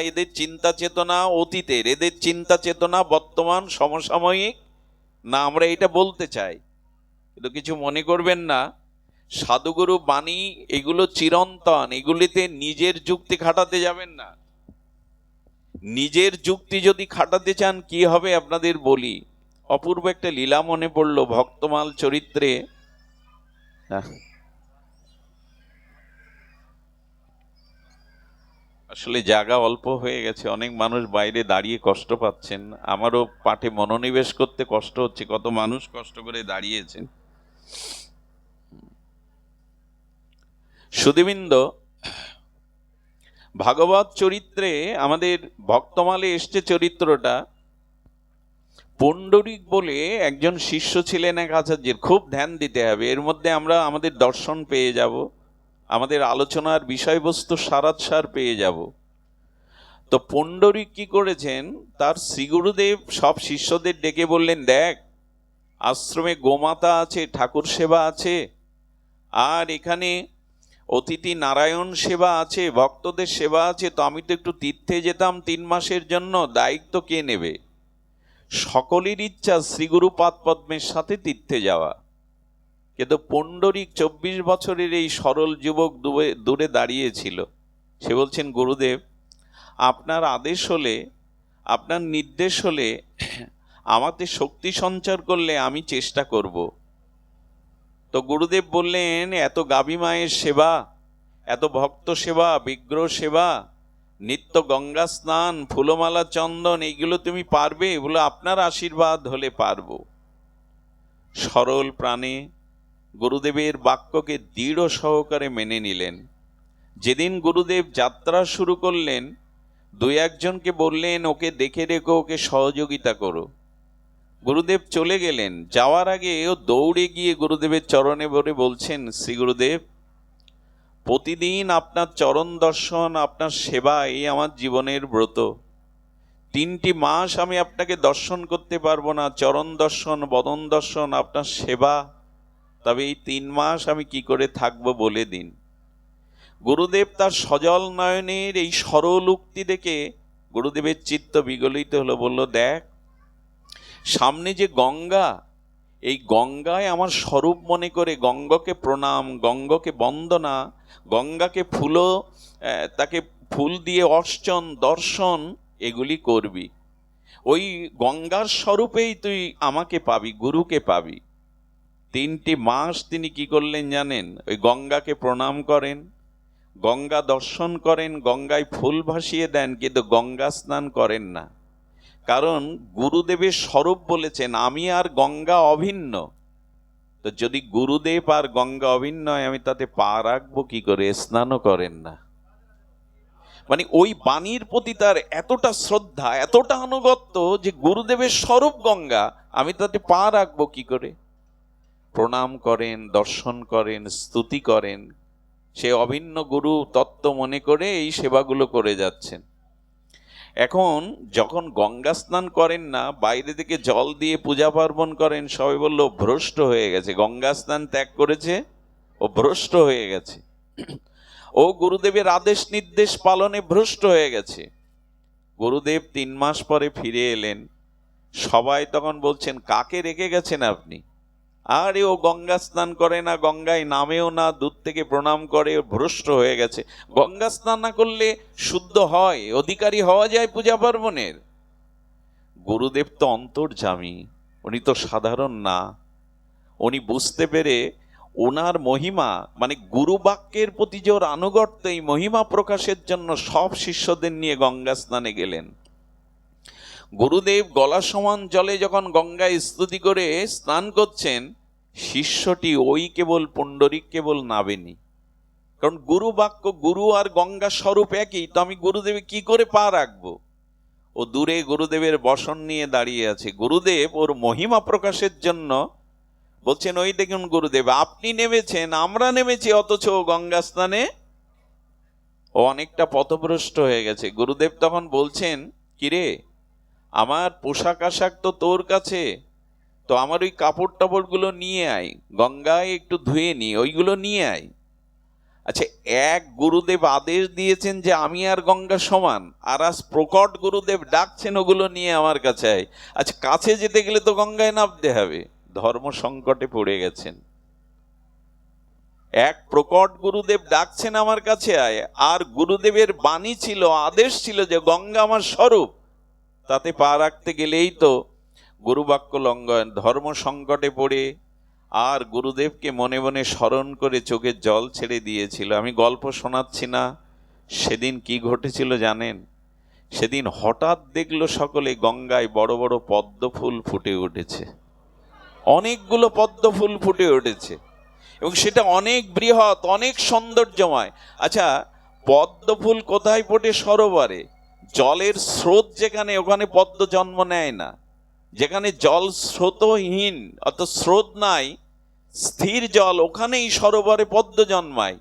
এদের চিন্তা চেতনা অতীতের, এদের চিন্তা চেতনা বর্তমান সমসাময়িক না, আমরা এটা বলতে চাই। কিন্তু কিছু মনে করবেন না, সাধুগুরু বাণী এগুলো চিরন্তন, এগুলিতে নিজের যুক্তি খাটাতে যাবেন না। নিজের যুক্তি যদি খাটাতে চান কি হবে আপনাদের বলি। অপূর্ব একটা লীলা মনে পড়লো ভক্তমাল চরিত্রে। আসলে জায়গা অল্প হয়ে গেছে, অনেক মানুষ বাইরে দাঁড়িয়ে কষ্ট পাচ্ছেন, আমারও পাঠে মনোনিবেশ করতে কষ্ট হচ্ছে, কত মানুষ কষ্ট করে দাঁড়িয়েছেন। সুধীবৃন্দ, ভাগবত চরিত্রে আমাদের ভক্তমালে এসছে চরিত্রটা। পুণ্ডরিক বলে একজন শিষ্য ছিলেন এক আচার্যের, খুব ধ্যান দিতে হবে, এর মধ্যে আমরা আমাদের দর্শন পেয়ে যাব, আমাদের আলোচনার বিষয়বস্তু সারাৎসার পেয়ে যাব। তো পুণ্ডরিক কি করেছেন, তার শ্রীগুরুদেব সব শিষ্যদের ডেকে বললেন, দেখ আশ্রমে গোমাতা আছে, ঠাকুর সেবা আছে, আর এখানে অতিথি নারায়ণ সেবা আছে, ভক্তদের সেবা আছে, তো আমি তো একটু তীর্থে যেতাম 3 মাসের জন্য, দায়িত্ব কে নেবে? সকলের ইচ্ছা শ্রীগুরু পাদপদ্মের সাথে তীর্থে যাওয়া, কিন্তু পুণ্ডরিক 24 বছরের এই সরল যুবক দূরে দাঁড়িয়েছিল। সে বলছেন, গুরুদেব আপনার আদেশ হলে, আপনার নির্দেশ হলে, আমাদের শক্তি সঞ্চার করলে আমি চেষ্টা করব। তো গুরুদেব বললেন, এত গাভী মায়ের সেবা, এত ভক্ত সেবা, বিগ্রহ সেবা, নিত্য গঙ্গা স্নান, ফুলমালা চন্দন, এইগুলো তুমি পারবে? এগুলো আপনার আশীর্বাদ হলে পারবো। সরল প্রাণে গুরুদেবের বাক্যকে দৃঢ় সহকারে মেনে নিলেন। যেদিন গুরুদেব যাত্রা শুরু করলেন, 2-1 জনকে বললেন, ওকে দেখে রেখো, ওকে সহযোগিতা করো। গুরুদেব চলে গেলেন, যাওয়ার আগে ও দৌড়ে গিয়ে গুরুদেবের চরণে পড়ে বলছেন, শ্রী গুরুদেব প্রতিদিন আপনার চরণ দর্শন, আপনার সেবা, এই আমার জীবনের ব্রত। 3টি মাস আমি আপনাকে দর্শন করতে পারবো না, চরণ দর্শন, বদন দর্শন, আপনার সেবা, তবে এই 3 মাস আমি কি করে থাকবো বলে দিন। গুরুদেব তার সজল নয়নের এই সরল উক্তি দেখে গুরুদেবের চিত্ত বিগলিত হলো, বলল, দেখ সামনে যে গঙ্গা, এই গঙ্গায় আমার স্বরূপ মনে করে গঙ্গাকে প্রণাম, গঙ্গাকে বন্দনা, গঙ্গাকে তাকে ফুল দিয়ে অর্চন, দর্শন এগুলি করবি। ওই গঙ্গার স্বরূপেই তুই আমাকে পাবি, গুরুকে পাবি। 3টি মাস তিনি কি করলেন জানেন? ওই গঙ্গাকে প্রণাম করেন, গঙ্গা দর্শন করেন, গঙ্গায় ফুল ভাসিয়ে দেন, কিন্তু গঙ্গা স্নান করেন না। কারণ গুরুদেবের স্বরূপ বলেছেন, আমি আর গঙ্গা অভিন্ন। তো যদি গুরুদেব আর গঙ্গা অভিন্ন হয়, আমি তাতে পা রাখবো কি করে? স্নানও করেন না। মানে ওই বাণীর প্রতি তার এতটা শ্রদ্ধা, এতটা আনুগত্য যে গুরুদেবের স্বরূপ গঙ্গা, আমি তাতে পা রাখবো কি করে? প্রণাম করেন, দর্শন করেন, স্তুতি করেন, সে অভিন্ন গুরু তত্ত্ব মনে করে এই সেবাগুলো করে যাচ্ছেন। এখন যখন গঙ্গা স্নান করেন না, বাইরে থেকে জল দিয়ে পূজা পার্বণ করেন, সবাই বলল ভ্রষ্ট হয়ে গেছে, গঙ্গা স্নান ত্যাগ করেছে, ও ভ্রষ্ট হয়ে গেছে, ও গুরুদেবের আদেশ নির্দেশ পালনে ভ্রষ্ট হয়ে গেছে। গুরুদেব 3 মাস পরে ফিরে এলেন, সবাই তখন বলছেন কাকে রেখে গেছেন আপনি? আরে ও গঙ্গা স্নান করে না, গঙ্গায় নামেও না, দূর থেকে প্রণাম করে, ভ্রষ্ট হয়ে গেছে। গঙ্গা স্নান না করলে শুদ্ধ হয়, অধিকারী হওয়া যায় পূজা পার্বণের? গুরুদেব তো অন্তর্যামী, উনি তো সাধারণ না। উনি বুঝতে পেরে ওনার মহিমা, মানে গুরু বাক্যের প্রতি যে ওর আনুগত্য, এই মহিমা প্রকাশের জন্য সব শিষ্যদের নিয়ে গঙ্গা স্নানে গেলেন। গুরুদেব গলা সমান জলে যখন গঙ্গায় স্তুতি করে স্নান করছেন, শিষ্যটি ওই কেবল পুণ্ডরিক কেবল নাবেনি, কারণ গুরু বাক্য, গুরু আর গঙ্গা স্বরূপ একই, তো আমি গুরুদেবে কি করে পা রাখবো? ও দূরে গুরুদেবের বসন নিয়ে দাঁড়িয়ে আছে। গুরুদেব ওর মহিমা প্রকাশের জন্য বলছেন, ওই দেখুন গুরুদেব, আপনি নেমেছেন, আমরা নেমেছি, অথচ গঙ্গা স্নানে ও অনেকটা পথভ্রষ্ট হয়ে গেছে। গুরুদেব তখন বলছেন, কিরে, আমার পোশাক আশাক তো তোর কাছে, তো আমার ওই কাপড় টাপড়গুলো নিয়ে আয়, গঙ্গায় একটু ধুয়ে নি, ওইগুলো নিয়ে আয়। আচ্ছা, এক গুরুদেব আদেশ দিয়েছেন যে আমি আর গঙ্গা সমান, আর আজ প্রকট গুরুদেব ডাকছেন ওগুলো নিয়ে আমার কাছে আয়। আচ্ছা, কাছে যেতে গেলে তো গঙ্গায় নামতে হবে, ধর্ম সংকটে পড়ে গেছেন। এক প্রকট গুরুদেব ডাকছেন আমার কাছে আয়, আর গুরুদেবের বাণী ছিল, আদেশ ছিল যে গঙ্গা আমার স্বরূপ, তাতে পা রাখতে গেলেই তো গুরুবাক্য লঙ্ঘন। ধর্ম সংকটে পড়ে আর গুরুদেবকে মনে মনে স্মরণ করে চোখের জল ছেড়ে দিয়েছিল। আমি গল্প শোনাচ্ছি না, সেদিন কি ঘটেছিল জানেন? সেদিন হঠাৎ দেখলো সকলে গঙ্গায় বড় বড় পদ্ম ফুল ফুটে উঠেছে, অনেকগুলো পদ্ম ফুল ফুটে উঠেছে, এবং সেটা অনেক বৃহৎ, অনেক সৌন্দর্যময়। আচ্ছা, পদ্ম ফুল কোথায় ফোটে? সরোবরে। জলের স্রোত যেখানে, ওখানে পদ্ম জন্ম নেয় না। যেখানে জল স্রোতহীন, অর্থাৎ স্রোত নাই, স্থির জল, ওখানেই সরোবরে পদ্ম জন্মায়।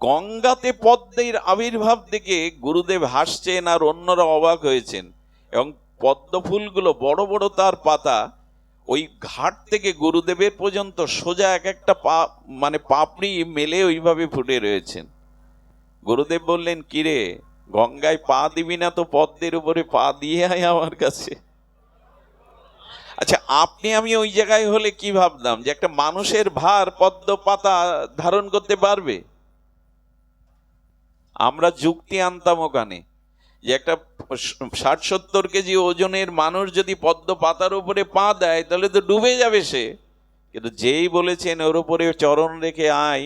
গঙ্গাতে পদ্মের আবির্ভাব দেখে গুরুদেব হাসছেন আর অন্যরা অবাক হয়েছেন, এবং পদ্ম ফুলগুলো বড় বড় তার পাতা, ওই ঘাট থেকে গুরুদেবের পর্যন্ত সোজা এক একটা মানে পাপড়ি মেলে ওইভাবে ফুটে রয়েছেন। গুরুদেব বললেন, কিরে, গঙ্গায় পা দিবি না তো পদ্মের উপরে পা দিয়ে আয় আমার কাছে। আচ্ছা, আপনি আমি ওই জায়গায় হলে কি ভাবতাম যে একটা মানুষের ভার পদ্ম পাতা ধারণ করতে পারবে? আমরা যুক্তি আনতাম ওখানে, যে একটা 60-70 কেজি ওজনের মানুষ যদি পদ্ম পাতার উপরে পা দেয় তাহলে তো ডুবে যাবে সে। কিন্তু যেই বলেছেন ওর উপরে চরণ রেখে আয়,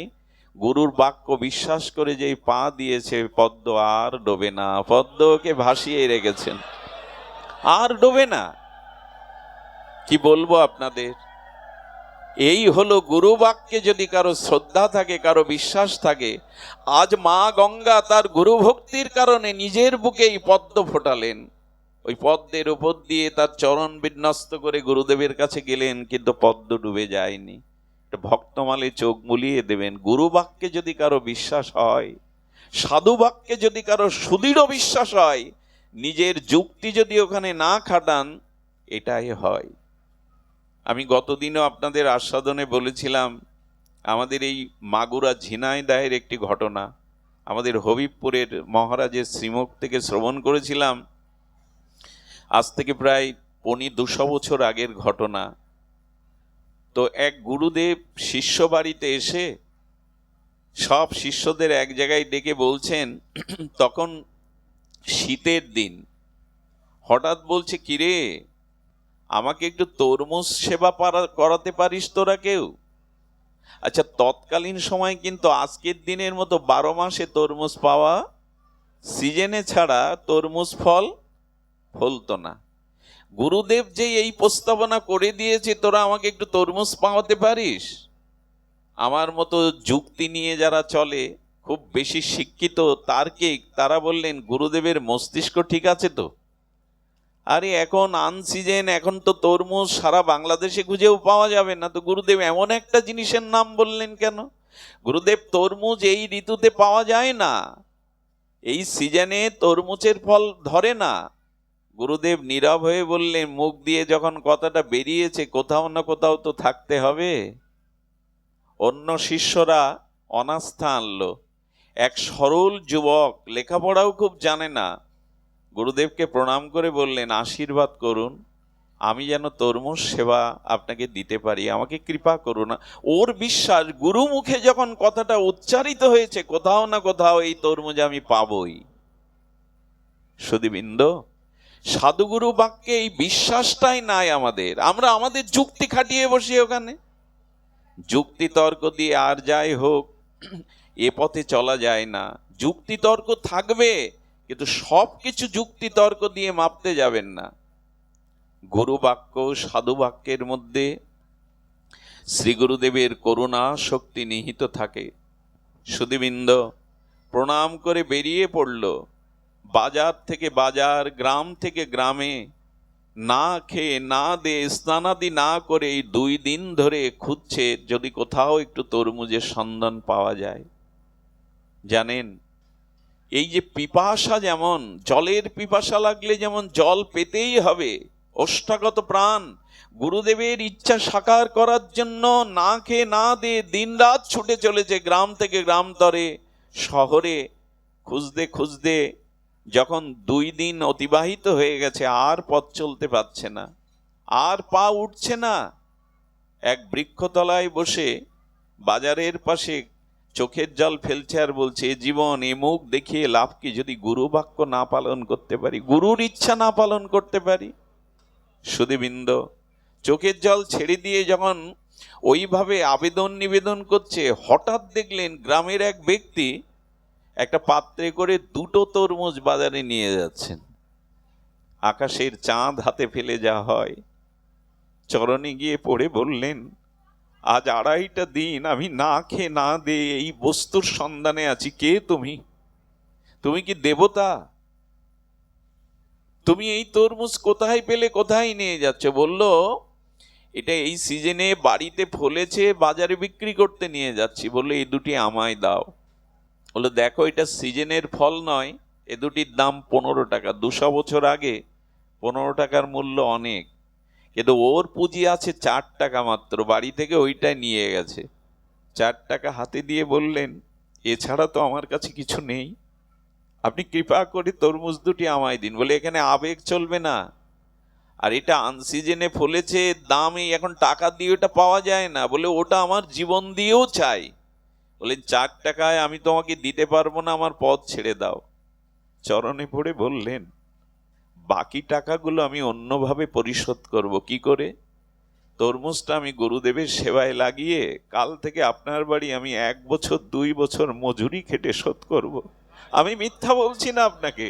গুরুর বাক্য বিশ্বাস করে যেই পা দিয়েছে, পদ্ম আর ডোবে না, পদ্মকে ভাসিয়ে রেখেছেন, আর ডোবে না। কি বলবো আপনাদের, এই হলো গুরু বাক্যে যদি কারো শ্রদ্ধা থাকে, কারো বিশ্বাস থাকে। আজ মা গঙ্গা তার গুরু ভক্তির কারণে নিজের বুকেই পদ্ম ফোটালেন, ওই পদ্মের উপর দিয়ে তার চরণ বিন্যস্ত করে গুরুদেবের কাছে গেলেন, কিন্তু পদ্ম ডুবে যায়নি। ভক্তমালে চোখ মুলিয়ে দেবেন। গুরু বাক্যে যদি কারো বিশ্বাস হয়, সাধু বাক্যে যদি কারো সুদৃঢ় বিশ্বাস হয়, নিজের যুক্তি যদি ওখানে না খাটান, এটাই হয়। আমি গতদিনও আপনাদের আস্বাদনে বলেছিলাম আমাদের এই মাগুরা ঝিনাইদহের একটি ঘটনা, আমাদের হবিবপুরের মহারাজের শ্রীমুখ থেকে শ্রবণ করেছিলাম। আজ থেকে প্রায় 200 বছর আগের ঘটনা। তো এক গুরুদেব শিষ্য বাড়িতে এসে সব শিষ্যদের এক জায়গায় ডেকে বলছেন, তখন শীতের দিন, হঠাৎ বলছে, কিরে, আমাকে একটু তরমুজ সেবা করাতে পারিস তোরা কেউ? আচ্ছা, তৎকালীন সময় কিন্তু আজকের দিনের মতো 12 মাসে তরমুজ পাওয়া, সিজনে ছাড়া তরমুজ ফল ফলতো না। গুরুদেব যে এই প্রস্তাবনা করে দিয়েছে, তোরা আমাকে একটু তরমুজ পাওয়াতে পারিস? আমার মতো যুক্তি নিয়ে যারা চলে, খুব বেশি শিক্ষিত তার্কিক, তারা বললেন, গুরুদেবের মস্তিষ্ক ঠিক আছে তো? আরে এখন আনসিজন, এখন তো তরমুজ সারা বাংলাদেশে খুঁজেও পাওয়া যাবে না, তো গুরুদেব এমন একটা জিনিসের নাম বললেন কেন? গুরুদেব, তরমুজ এই ঋতুতে পাওয়া যায় না, এই সিজনে তরমুজের ফল ধরে না। গুরুদেব নীরব হয়ে বললেন, মুখ দিয়ে যখন কথাটা বেরিয়েছে কোথাও না কোথাও তো থাকতে হবে। অন্য শিষ্যরা অনাস্থা আনলো। এক সরল যুবক, লেখাপড়াও খুব জানে না, গুরুদেবকে প্রণাম করে বললেন, আশীর্বাদ করুন, আমি যেন তরমুজ সেবা আপনাকে দিতে পারি, আমাকে কৃপা করুন। ওর বিশ্বাস, গুরু মুখে যখন কথাটা উচ্চারিত হয়েছে কোথাও না কোথাও এই তরমুজ আমি পাবই। সুধীবৃন্দ, সাধুগুরু বাক্যে এই বিশ্বাসটাই নাই আমাদের। আমরা আমাদের যুক্তি খাটিয়ে বসি ওখানে, যুক্তি তর্ক দিয়ে আর যাই হোক এ পথে চলা যায় না। যুক্তি তর্ক থাকবে, কিন্তু সবকিছু যুক্তি তর্ক দিয়ে মাপতে যাবেন না। গুরু বাক্য সাধু বাক্যের মধ্যে শ্রী গুরুদেবের করুণা শক্তি নিহিত থাকে। সুধীবৃন্দ, প্রণাম করে বেরিয়ে পড়ল। বাজার থেকে বাজার, গ্রাম থেকে গ্রামে, না খেয়ে না দে স্নানাদি না করে এই 2 দিন ধরে খুঁজছে যদি কোথাও একটু তরমুজের সন্ধান পাওয়া যায়। জানেন, এই যে পিপাসা, যেমন জলের পিপাসা লাগলে যেমন জল পেতেই হবে, ওষ্ঠাগত প্রাণ গুরুদেবের ইচ্ছা সাকার করার জন্য না খেয়ে না দিয়ে দিনরাত ছুটে চলেছে গ্রাম থেকে গ্রামতরে, শহরে, খুঁজতে খুঁজতে যখন 2 দিন অতিবাহিত হয়ে গেছে, আর পথ চলতে পারছে না, আর পা উঠছে না, এক বৃক্ষতলায় বসে বাজারের পাশে চোখের জল ফেলছে আর বলছে, এ জীবন, এ মুখ দেখিয়ে লাভ কি যদি গুরু বাক্য না পালন করতে পারি, গুরুর ইচ্ছা না পালন করতে পারি। সুধীবৃন্দ, চোখের জল ছেড়ে দিয়ে যখন ওইভাবে আবেদন নিবেদন করছে, হঠাৎ দেখলেন গ্রামের এক ব্যক্তি একটা পাত্রে করে 2টো তরমুজ বাজারে নিয়ে যাচ্ছেন। আকাশের চাঁদ হাতে ফেলে যা হয়, চরণে গিয়ে পড়ে বললেন, আজ 2.5টা দিন আমি না খেয়ে না দিয়ে এই বস্তুর সন্ধানে আছি। কে তুমি? তুমি কি দেবতা? তুমি এই তরমুজ কোথায় পেলে, কোথায় নিয়ে যাচ্ছ? বলল, এটা এই সিজনে বাড়িতে ফলেছে, বাজারে বিক্রি করতে নিয়ে যাচ্ছি। বললো, এই 2টি আমায় দাও। বললো, দেখো, এটা সিজনের ফল নয়, এ 2টির দাম 15 টাকা। 200 বছর আগে 15 টাকার মূল্য অনেক, কিন্তু ওর পুঁজি আছে 4 টাকা মাত্র, বাড়ি থেকে ওইটাই নিয়ে গেছে। 4 টাকা হাতে দিয়ে বললেন, এছাড়া তো আমার কাছে কিছু নেই, আপনি কৃপা করে তরমুজ 2টি আমায় দিন। বলে, এখানে আবেগ চলবে না, আর এটা আনসিজনে ফলেছে, দামে এখন টাকা দিয়ে ওটা পাওয়া যায় না। বলে, ওটা আমার জীবন দিয়েও চাই। বলেন, 4 টাকায় আমি তোমাকে দিতে পারবো না, আমার পথ ছেড়ে দাও। চরণে পড়ে বললেন, বাকি টাকাগুলো আমি অন্যভাবে পরিশোধ করব। কি করে? তরমুজটা আমি গুরুদেবের সেবায় লাগিয়ে কাল থেকে আপনার বাড়ি আমি 1 বছর 2 বছর মজুরি খেটে শোধ করব। আমি মিথ্যা বলছি না আপনাকে,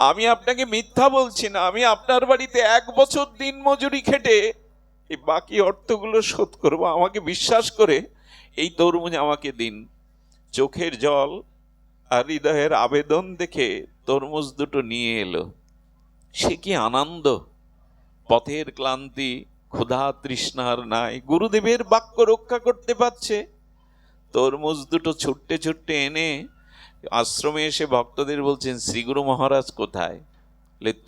আমি আপনাকে মিথ্যা বলছি না। আমি আপনার বাড়িতে 1 বছর দিন মজুরি খেটে এই বাকি অর্থগুলো শোধ করব। আমাকে বিশ্বাস করে এই তরমুজ আমাকে দিন। চোখের জল আর হৃদয়ের আবেদন দেখে তরমুজ 2টো নিয়ে এলো। সে কি আনন্দ! পথের ক্লান্তি, ক্ষুধা তৃষ্ণার নাই, গুরুদেবের বাক্য রক্ষা করতে পারছে। তরমুজ 2টো ছুটতে ছুটতে এনে আশ্রমে এসে ভক্তদের বলছেন, শ্রীগুরু মহারাজ কোথায়?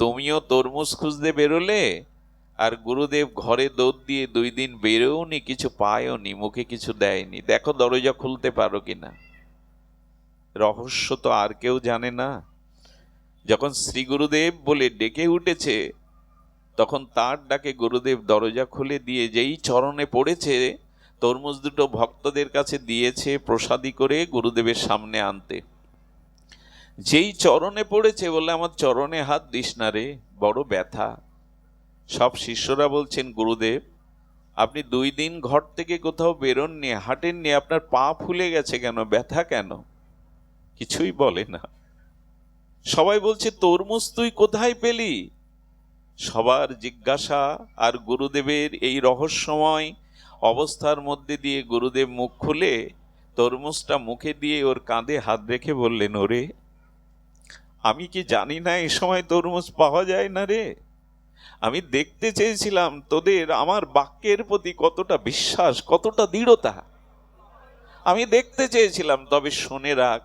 তুমিও তরমুজ খুঁজতে বেরোলে, আর গুরুদেব ঘরে দৌড় দিয়ে 2 দিন বেরোওনি, কিছু পায়ওনি, মুখে কিছু দেয়নি, দেখো দরজা খুলতে পারো কিনা। রহস্য তো আর কেউ জানে না। যখন শ্রী গুরুদেব বলে ডেকে উঠেছে, তখন তার ডাকে গুরুদেব দরজা খুলে দিয়ে যেই চরণে পড়েছে, তরমুজ 2টো ভক্তদের কাছে দিয়েছে প্রসাদী করে গুরুদেবের সামনে আনতে। যেই চরণে পড়েছে, বলে, আমার চরণে হাত দিস না রে, বড় ব্যথা। সব শিষ্যরা বলছেন, গুরুদেব, আপনি 2 দিন ঘর থেকে কোথাও বেরোননি, হাঁটেননি, আপনার পা ফুলে গেছে কেন, ব্যথা কেন? কিছুই বলে না। সবাই বলছে, তরমুজ তুই কোথায় পেলি? সবার জিজ্ঞাসা, আর গুরুদেবের এই রহস্যময় অবস্থার মধ্যে দিয়ে গুরুদেব মুখ খুলে তরমুজটা মুখে দিয়ে ওর কাঁধে হাত রেখে বললেন, ওরে, আমি কি জানি না এ সময় তরমুজ পাওয়া যায় না রে? আমি দেখতে চেয়েছিলাম তোদের আমার বাক্যের প্রতি কতটা বিশ্বাস, কতটা দৃঢ়তা। আমি দেখতে চেয়েছিলাম। তবে শুনে রাখ,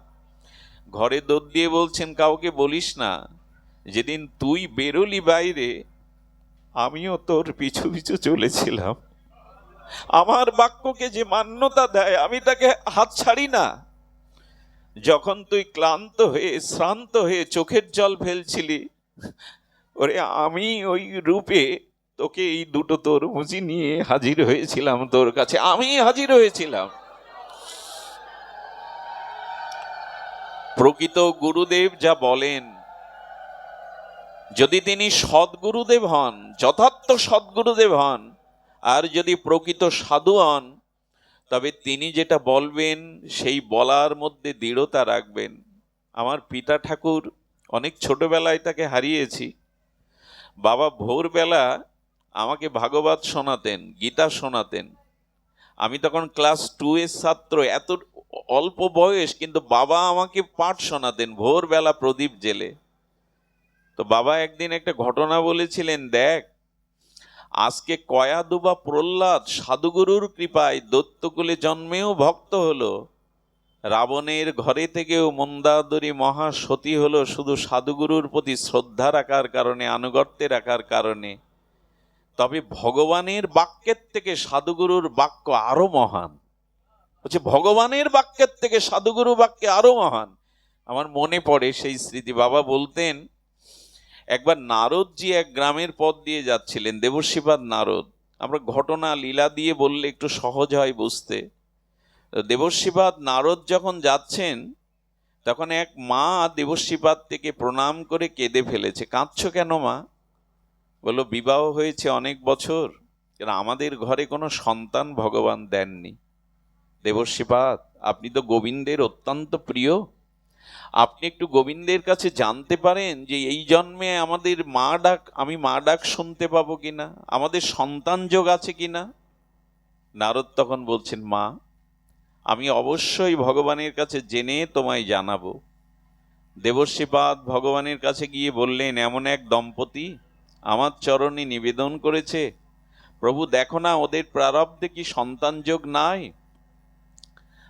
ঘরে দৌড় দিয়ে বলছেন কাউকে বলিস না, যেদিন তুই বেরোলি বাইরে আমিও তোর পিছু পিছু চলেছিলাম। আমার বাক্যকে যে মান্যতা দেয় আমি তাকে হাত ছাড়ি না। যখন তুই ক্লান্ত হয়ে শ্রান্ত হয়ে চোখের জল ফেলছিলি, ওরে আমি ওই রূপে তোকে এই দুটো তরমুজি নিয়ে হাজির হয়েছিলাম তোর কাছে, আমি হাজির হয়েছিলাম। প্রকৃত গুরুদেব যা বলেন, যদি তিনি সদ্গুরুদেব হন, যথার্থ সদ্গুরুদেব হন, আর যদি প্রকৃত সাধু হন, তবে তিনি যেটা বলবেন সেই বলার মধ্যে দৃঢ়তা রাখবেন। আমার পিতা ঠাকুর, অনেক ছোটবেলায় তাকে হারিয়েছি। বাবা ভোরবেলা আমাকে ভাগবত শোনাতেন, গীতা শোনাতেন। আমি তখন ক্লাস 2 এর ছাত্র, এত অল্প বয়স, কিন্তু বাবা আমাকে পাঠ শোনাতেন ভোরবেলা প্রদীপ জেলে। তো বাবা একদিন একটা ঘটনা বলেছিলেন, দেখ আজকে কয়াদুবা প্রহ্লাদ সাধুগুরুর কৃপায় দৈত্যকুলে জন্মেও ভক্ত হলো, রাবণের ঘরে থেকেও মন্দাদরী মহাসতী হলো শুধু সাধুগুরুর প্রতি শ্রদ্ধা রাখার কারণে, আনুগত্যে রাখার কারণে। তবে ভগবানের বাক্যের থেকে সাধুগুরুর বাক্য আরো মহান। হচ্ছে ভগবানের বাক্যের থেকে সাধুগুরু বাক্য আরো মহান। আমার মনে পড়ে সেই স্মৃতি। বাবা বলতেন, একবার নারদজি এক গ্রামের পথ দিয়ে যাচ্ছিলেন, দেবশ্রীপাদ নারদ। আমরা ঘটনা লীলা দিয়ে বললে একটু সহজ হয় বুঝতে। দেবশ্রীপাদ নারদ যখন যাচ্ছেন, তখন এক মা দেবশ্রীপাদ থেকে প্রণাম করে কেঁদে ফেলেছে। কাঁদছো কেন মা? বলল, বিবাহ হয়েছে অনেক বছর, আমাদের ঘরে কোনো সন্তান ভগবান দেননি। দেবশ্রীপাদ, আপনি তো গোবিন্দের অত্যন্ত প্রিয়, আপনি একটু গোবিন্দের কাছে জানতে পারেন যে এই জন্মে আমাদের আমি মা ডাক শুনতে পাবো কিনা, আমাদের সন্তান যোগ আছে কিনা। নারদ তখন বলছেন, মা আমি অবশ্যই ভগবানের কাছে জেনে তোমায় জানাবো। দেবশ্রীপাদ ভগবানের কাছে গিয়ে বললেন, এমন এক দম্পতি আমার চরণে নিবেদন করেছে, প্রভু দেখো না ওদের প্রারব্ধে কি সন্তান যোগ নাই।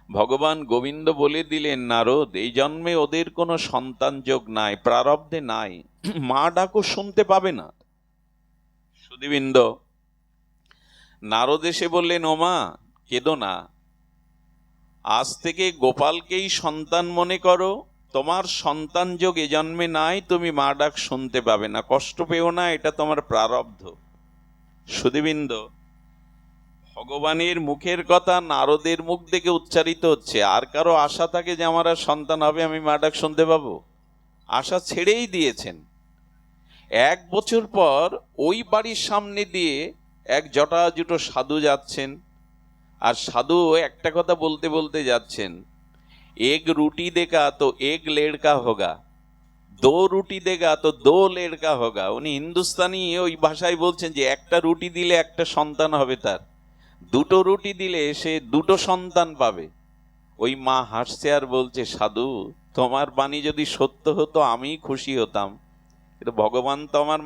ভগবান গোবিন্দ বলে দিলেন, নারদ এই জন্মে ওদের কোনো সন্তান যোগ নাই, প্রারব্ধে নাই, মা ডাকও শুনতে পাবে না। সুধীবৃন্দ, নারদ এসে বললেন, ও মা কেঁদো না, আজ থেকে গোপালকেই সন্তান মনে করো, তোমার সন্তান যোগ এ জন্মে নাই, তুমি মা ডাক শুনতে পাবে না, কষ্ট পেও না, এটা তোমার প্রারব্ধ। সুধীবৃন্দ, ভগবানের মুখের কথা নারদের মুখ থেকে উচ্চারিত হচ্ছে। আর কারো আশা থাকে যে আমার আর সন্তান হবে, আমি মা ডাক শুনতে পাবো? আশা ছেড়েই দিয়েছেন। 1 বছর পর ওই বাড়ির সামনে দিয়ে এক জটাজুটো সাধু যাচ্ছেন, আর সাধু একটা কথা বলতে বলতে যাচ্ছেন, এক রুটি দেখা তো এক লেড়কা হোগা, দো রুটি দেগা তো দো লেড়কা হোগা। উনি হিন্দুস্তানি ওই ভাষায় বলছেন যে একটা রুটি দিলে একটা সন্তান হবে তার, দুটো রুটি দিলে সে দুটো সন্তান পাবে। ওই মা হাসছে আর বলছে, সাধু তোমার বাণী যদি সত্য হতো আমি খুশি হতাম, কিন্তু ভগবান তো আমার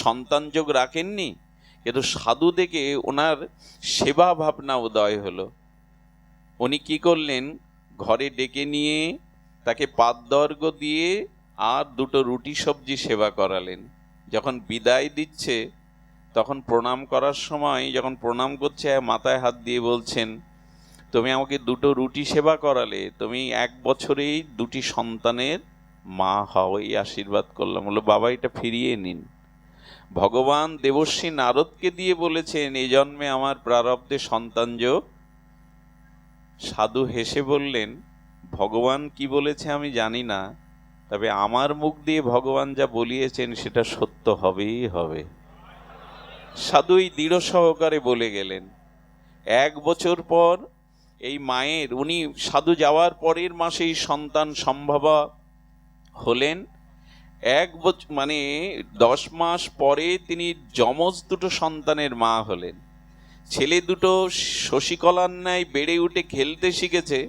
সন্তান যোগ রাখেননি। কিন্তু সাধু দেখে ওনার সেবা ভাবনা উদয় হলো। উনি কি করলেন, ঘরে ডেকে নিয়ে তাকে পাদ্যর্ঘ্য দিয়ে আর দুটো রুটি সবজি সেবা করালেন। যখন বিদায় দিচ্ছে, তখন প্রণাম করার সময় যখন প্রণাম করছে, মাথায় হাত দিয়ে বলছেন, তুমি আমাকে দুটো রুটি সেবা করালে, তুমি 1 বছরেই 2টি সন্তানের মা হও, এই আশীর্বাদ করলাম। বললো, বাবা এটা ফিরিয়ে নিন। ভগবান দেবর্ষী নারদকে দিয়ে বলেছেন এই জন্মে আমার প্রারব্ধে সন্তান যোগ। সাধু হেসে বললেন, ভগবান কি বলেছে আমি জানি না, তবে আমার মুখ দিয়ে ভগবান যা বলিয়েছেন সেটা সত্য হবেই হবে। সাধুই দৃঢ় সহকারে বলে গেলেন। 1 বছর পর এই মায়ের, উনি সাধু যাওয়ার পরের মাসেই সন্তান সম্ভবা হলেন। 1 বছর মানে 10 মাস পরে তিনি যমজ দুটো সন্তানের মা হলেন। ছেলে দুটো শশীকলার ন্যায় বেড়ে উঠে খেলতে শিখেছে,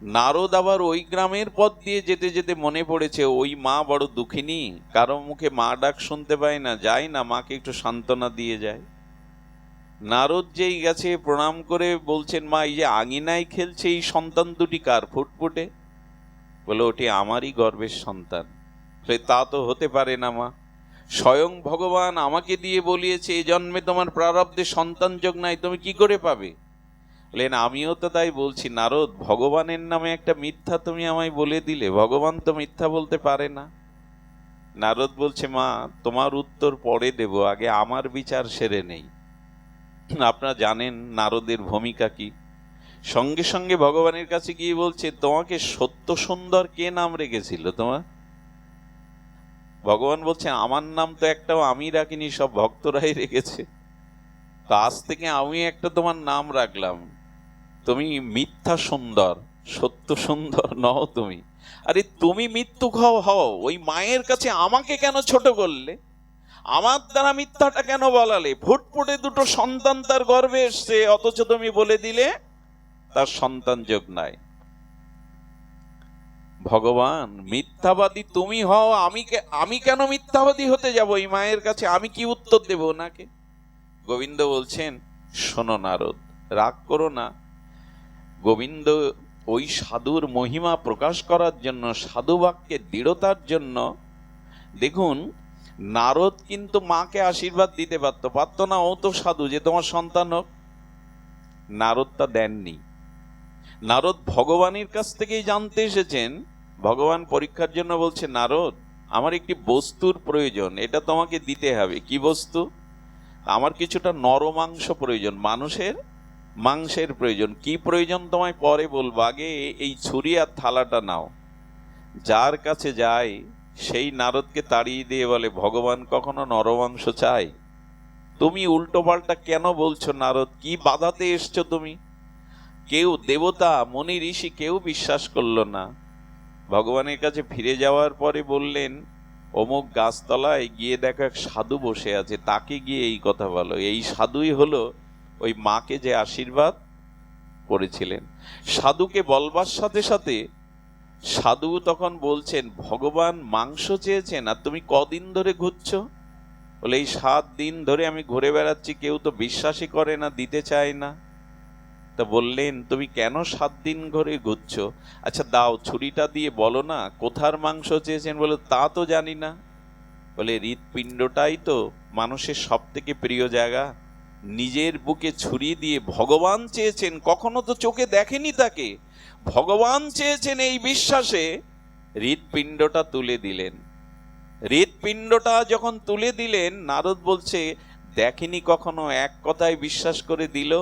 নারদ আবার ওই গ্রামের পথ দিয়ে যেতে যেতে মনে পড়েছে ওই মা বড় দুঃখিনী, কারো মুখে মা ডাক শুনতে পায় না, যায় না মাকে একটু সান্ত্বনা দিয়ে যায়। নারদ যেই গেছে প্রণাম করে বলছেন, মা এই যে আঙিনায় খেলছে এই সন্তান দুটি কার? ফুটফুটে বলে, ওটি আমারই গর্ভের সন্তান। তা তো হতে পারে না মা, স্বয়ং ভগবান আমাকে দিয়ে বলিয়েছে এই জন্মে তোমার প্রারব্ধে সন্তান যোগ নাই, তুমি কি করে পাবে? বলেন, আমিও তো তাই বলছি নারদ, ভগবানের নামে একটা মিথ্যা তুমি আমায় বলে দিলে, ভগবান তো মিথ্যা বলতে পারে না। নারদ বলছে, মা তোমার উত্তর পরে দেব, আগে আমার বিচার সেরে নেই। আপনারা জানেন নারদের ভূমিকা কি। সঙ্গে সঙ্গে ভগবানের কাছে গিয়ে বলছে, তোমাকে সত্য সুন্দর কে নাম রেখেছিল তোমার? ভগবান বলছে, আমার নাম তো একটাও আমি রাখিনি, সব ভক্তরাই রেখেছে। তো আজ থেকে আমি একটা তোমার নাম রাখলাম, তুমি মিথ্যা সুন্দর, সত্য সুন্দর নও তুমি। আরে তুমি মৃত্যু হও, ওই মায়ের কাছে আমাকে কেন ছোট করলে? আমার দ্বারা মিথ্যাটা কেন বলালে? ফুটফুটে দুটো সন্তান তার গর্ভে এসছে, অথচ তুমি বলে দিলে তার সন্তান যোগ নাই। ভগবান, মিথ্যাবাদী তুমি হও, আমি কেন মিথ্যাবাদী হতে যাব এই মায়ের কাছে? আমি কি উত্তর দেব ওনাকে? গোবিন্দ বলছেন, শোনো নারদ, রাগ করো না। গোবিন্দ ওই সাধুর মহিমা প্রকাশ করার জন্য, সাধু বাক্যের দৃঢ়তার জন্য, দেখুন নারদ কিন্তু মাকে আশীর্বাদ দিতে পারতো না, ও তো সাধু, যে তোমার সন্তান হোক। নারদ তা দেননি। নারদ ভগবানের কাছ থেকেই জানতে এসেছেন। ভগবান পরীক্ষার জন্য বলছে, নারদ আমার একটি বস্তুর প্রয়োজন, এটা তোমাকে দিতে হবে। কি বস্তু? আমার কিছুটা নরমাংস প্রয়োজন, মানুষের মাংসের প্রয়োজন। কি প্রয়োজন তোমায় পরে বলবো, আগে এই ছুরি আর থালাটা নাও। যার কাছে যায় সেই নারদকে তাড়িয়ে দিয়ে বলে, ভগবান কখনো নরমাংস চায়? তুমি উল্টো পাল্টা কেন বলছো নারদ? কি বাধাতে এসছো তুমি? কেউ, দেবতা মুনি ঋষি কেউ বিশ্বাস করলো না। ভগবানের কাছে ফিরে যাওয়ার পরে বললেন, অমুক গাছতলায় গিয়ে দেখো এক সাধু বসে আছে, তাকে গিয়ে এই কথা বলো। এই সাধুই হলো ওই মাকে যে আশীর্বাদ করেছিলেন। সাধুকে বলবার সাথে সাথে সাধু তখন বলছেন, ভগবান মাংস চেয়েছেন আর তুমি কদিন ধরে ঘুরছো? বলে, এই 7 দিন ধরে আমি ঘুরে বেড়াচ্ছি, কেউ তো বিশ্বাসই করে না, দিতে চায় না। তা বললেন, তুমি কেন 7 দিন ঘরে ঘুরছো? আচ্ছা দাও, ছুরিটা দিয়ে বলো না কোথার মাংস চেয়েছেন। বলে, তা তো জানি না। বলে, হৃৎপিণ্ডটাই তো মানুষের সব থেকে প্রিয় জায়গা। নিজের বুকে ছুরি দিয়ে ভগবান চেয়েছেন, কখনো তো চোখে দেখেনি তাকে, ভগবান চেয়েছেন এই বিশ্বাসে হৃৎপিণ্ডটা তুলে দিলেন। হৃৎপিণ্ডটা যখন তুলে দিলেন, নারদ বলছে, দেখেনি কখনো, এক কথায় বিশ্বাস করে দিল।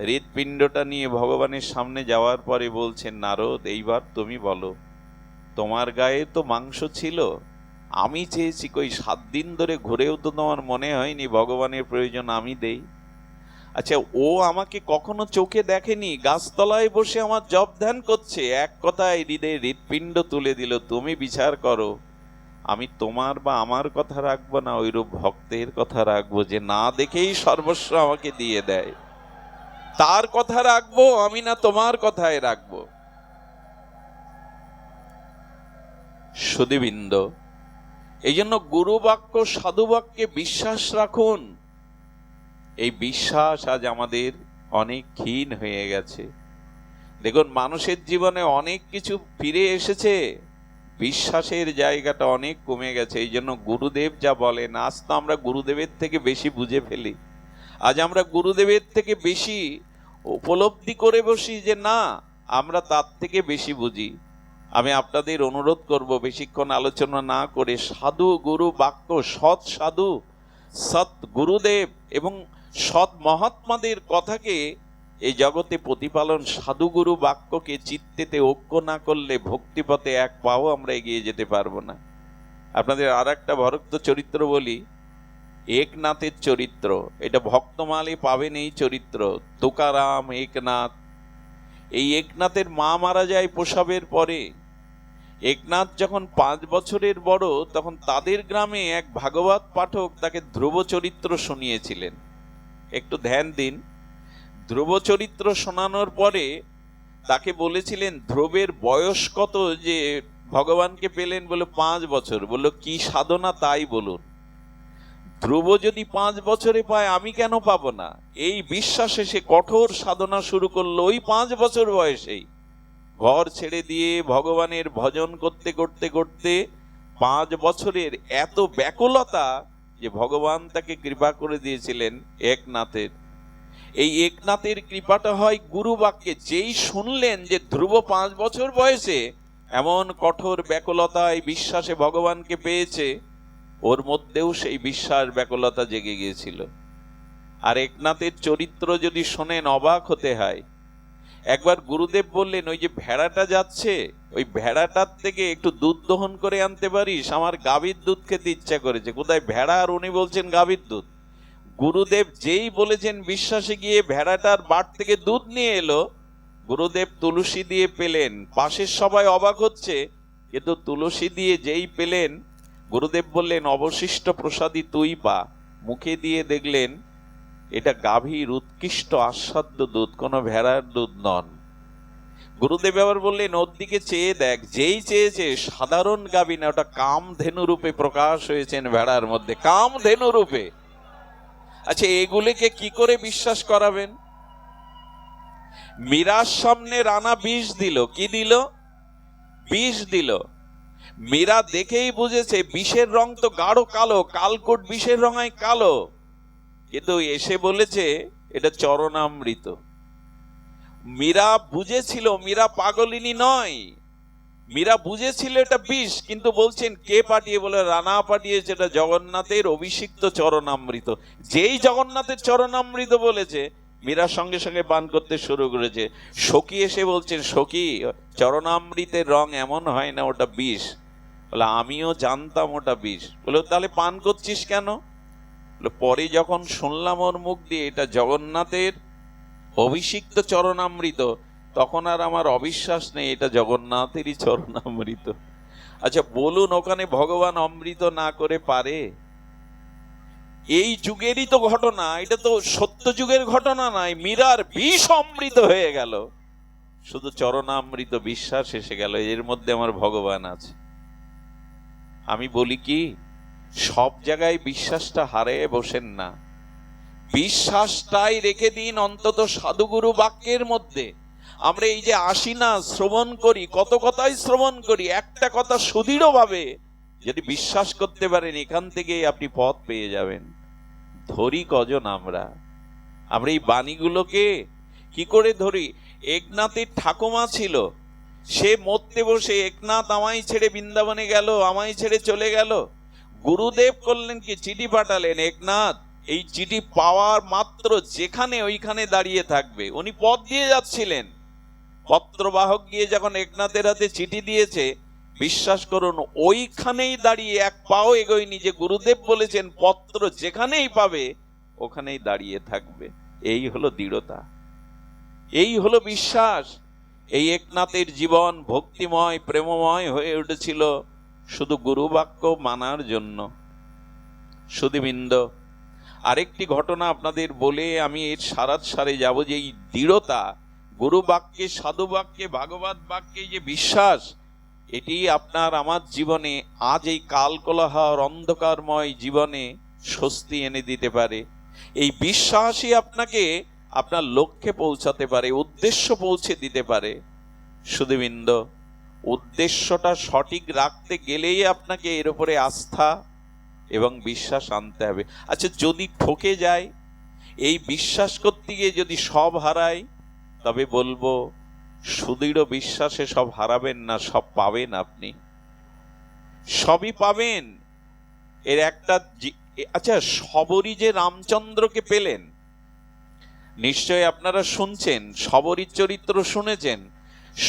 হৃৎপিণ্ডটা নিয়ে ভগবানের সামনে যাওয়ার পরে বলছেন, নারদ এইবার তুমি বলো, তোমার গায়ে তো মাংস ছিল, আমি চেয়েছি, কই 7 দিন ধরে ঘুরেও তো তোমার মনে হয়নি ভগবানের প্রয়োজন আমি দেই? আচ্ছা, ও আমাকে কখনো চোখে দেখেনি, গাছতলায় বসে আমার জপ ধ্যান করছে, এক কথায় হৃদয়ে হৃৎপিণ্ড তুলে দিল। তুমি বিচার করো, আমি তোমার বা আমার কথা রাখবো না ওইরূপ ভক্তের কথা রাখবো, যে না দেখেই সর্বস্ব আমাকে দিয়ে দেয়, তার কথা রাখবো আমি, না তোমার কথায় রাখবো? সুধীবৃন্দ, এই জন্য গুরু বাক্য সাধু বাক্যে বিশ্বাস রাখুন। এই বিশ্বাস আজ আমাদের অনেক ক্ষীণ হয়ে গেছে। দেখুন, মানুষের জীবনে অনেক কিছু ফিরে এসেছে, বিশ্বাসের জায়গাটা অনেক কমে গেছে। এই জন্য গুরুদেব যা বলেন, আজ তো আমরা গুরুদেবের থেকে বেশি বুঝে ফেলি, আজ আমরা গুরুদেবের থেকে বেশি উপলব্ধি করে বসি যে না, আমরা তার থেকে বেশি বুঝি। আমি আপনাদের অনুরোধ করব, বেশিক্ষণ আলোচনা না করে সাধু গুরু বাক্য, সৎ সাধু, সৎ গুরুদেব এবং সৎ মহাত্মাদের কথাকে এই জগতে প্রতিপালন, সাধুগুরু বাক্যকে চিত্তেতে ঐক্য না করলে ভক্তিপথে এক পাও আমরা এগিয়ে যেতে পারবো না। আপনাদের আর একটা ভক্ত চরিত্র বলি, একনাথের চরিত্র। এটা ভক্তমালে পাবেন এই চরিত্র, তুকারাম একনাথ। এই একনাথের মা মারা যায় প্রসবের পরে। একনাথ যখন 5 বছরের বড়, তখন তাদের গ্রামে এক ভাগবত পাঠক তাকে ধ্রুব চরিত্র শুনিয়েছিলেন। একটু ধ্যান দিন। ধ্রুব চরিত্র শোনানোর পরে তাকে বলেছিলেন ধ্রুবের বয়স কত যে ভগবানকে পেলেন? বলে 5 বছর। বলল কি সাধনা তাই বলুন। ধ্রুব যদি 5 বছরে পায়, আমি কেন পাবো না? এই বিশ্বাসে সে কঠোর সাধনা শুরু করলো ওই 5 বছর বয়সেই। ঘর ছেড়ে দিয়ে ভগবানের ভজন করতে করতে করতে 5 বছরের এত ব্যাকুলতা যে ভগবান তাকে কৃপা করে দিয়েছিলেন একনাথের। এই একনাথের কৃপাটা হয় গুরু বাক্যে। যেই শুনলেন যে ধ্রুব 5 বছর বয়সে এমন কঠোর ব্যাকুলতায় বিশ্বাসে ভগবানকে পেয়েছে, ওর মধ্যেও সেই বিশ্বাস ব্যাকুলতা জেগে গিয়েছিল। আর একনাথের চরিত্র যদি শোনেন অবাক হতে হয়। একবার গুরুদেব বললেন, ওই যে ভেড়াটা যাচ্ছে, ওই ভেড়াটার থেকে একটু দুধ দহন করে আনতে পারিস? আমার গাভীর দুধ খেতে ইচ্ছা করেছে। কোথায় ভেড়া, আর উনি বলছেন গাভীর দুধ। গুরুদেব যেই বলেছেন বিশ্বাসে গিয়ে ভেড়াটার বাট থেকে দুধ নিয়ে এলো। গুরুদেব তুলসী দিয়ে পেলেন, পাশের সবাই অবাক হচ্ছে, কিন্তু তুলসী দিয়ে যেই পেলেন, গুরুদেব বললেন অবশিষ্ট প্রসাদী তুই পা। মুখে দিয়ে দেখলেন এটা গাভীর উৎকৃষ্ট আস্বাদ্য দুধ, কোনো ভেড়ার দুধ নন। গুরুদেব আবার বললেন ওর দিকে চেয়ে দেখ। যেই চেয়েছে, সাধারণ গাভী না, ওটা কামধেনু রূপে প্রকাশ হয়েছেন ভেড়ার মধ্যে, কামধেনু রূপে। আচ্ছা, এগুলিকে কি করে বিশ্বাস করাবেন? মীরার সামনে রানা বিষ দিল। কি দিল? বিষ দিল। মীরা দেখেই বুঝেছে বিষের রং তো গাঢ় কালো, কালকোট বিষের রঙায় কালো, কিন্তু এসে বলেছে এটা চরণামৃত। মীরা বুঝেছিল, মীরা পাগলিনী নয়, মীরা বুঝেছিল এটা বিষ, কিন্তু বলছেন কে পাঠিয়ে? বলে রানা পাঠিয়েছে, এটা জগন্নাথের অভিষিক্ত চরণামৃত। যেই জগন্নাথের চরণামৃত বলেছে, মীরার সঙ্গে সঙ্গে পান করতে শুরু করেছে। সখী এসে বলছেন, সখী চরণামৃতের রং এমন হয় না, ওটা বিষ। বলে আমিও জানতাম ওটা বিষ। বলে তাহলে পান করছিস কেন? পরে যখন শুনলাম ওর মুখ দিয়ে এটা জগন্নাথের অভিষিক্ত চরণামৃত, তখন আর আমার অবিশ্বাস নেই, এটা জগন্নাথেরই চরণামৃত। আচ্ছা বলুন, ওখানে ভগবান অমৃত না করে পারে? এই যুগেরই তো ঘটনা, এটা তো সত্য যুগের ঘটনা নয়। মীরার বিষ অমৃত হয়ে গেল, শুধু চরণামৃত বিশ্বাস এসে গেল, এর মধ্যে আমার ভগবান আছে। আমি বলি কি, সব জায়গায় বিশ্বাসটা হারিয়ে বসেন না, বিশ্বাসটাই রেখে দিন অন্তত সাধুগুরু বাক্যের মধ্যে। আমরা এই যে আসি না, শ্রবণ করি, কত কথাই শ্রবণ করি, একটা কথা সুদৃঢ় ভাবে যদি বিশ্বাস করতে পারেন, এখান থেকে আপনি পথ পেয়ে যাবেন। ধরি কজন আমরা এই বাণীগুলোকে কি করে ধরি? একনাথের ঠাকুমা ছিল, সে মরতে বসে একনাথ আমায় ছেড়ে বৃন্দাবনে গেল, আমায় ছেড়ে চলে গেল। গুরুদেব করলেন কি, চিঠি পাঠালেন, একনাথ এই চিঠি পাওয়ার মাত্র যেখানে ওইখানে দাঁড়িয়ে থাকবে। উনি পথ দিয়ে যাচ্ছিলেন, পত্রবাহক গিয়ে যখন একনাথের হাতে চিঠি দিয়েছে, বিশ্বাস করুন ওইখানেই দাঁড়িয়ে, এক পাও এগোয়নি। যে গুরুদেব বলেছেন পত্র যেখানেই পাবে ওখানেই দাঁড়িয়ে থাকবে। এই হলো দৃঢ়তা, এই হলো বিশ্বাস। এই একনাথের জীবন ভক্তিময় প্রেমময় হয়ে উঠেছিল শুধু গুরু বাক্য মানার জন্য। সুধীবৃন্দ, আরেকটি ঘটনা আপনাদের বলে আমি এর সারে যাব, যে এই দৃঢ়তা, গুরু বাক্যে, সাধু বাক্যে, ভাগবত বাক্যে যে বিশ্বাস, এটি আপনার আমার জীবনে আজ এই কালকলহর অন্ধকারময় জীবনে স্বস্তি এনে দিতে পারে। এই বিশ্বাসই আপনাকে আপনার লক্ষ্যে পৌঁছাতে পারে, উদ্দেশ্য পৌঁছে দিতে পারে। সুধীবৃন্দ, উদ্দেশ্যটা সঠিক রাখতে গেলেই আপনাকে এর উপরে আস্থা এবং বিশ্বাস আনতে হবে। আচ্ছা, যদি ঠকে যায়, এই বিশ্বাস করতে গিয়ে যদি সব হারায়, তবে বলবো সুদৃঢ় বিশ্বাসে সব হারাবেন না, সব পাবেন। আপনি সবই পাবেন। এর একটা আচ্ছা, শবরী যে রামচন্দ্রকে পেলেন, নিশ্চয় আপনারা শুনছেন, শবরীর চরিত্র শুনেছেন।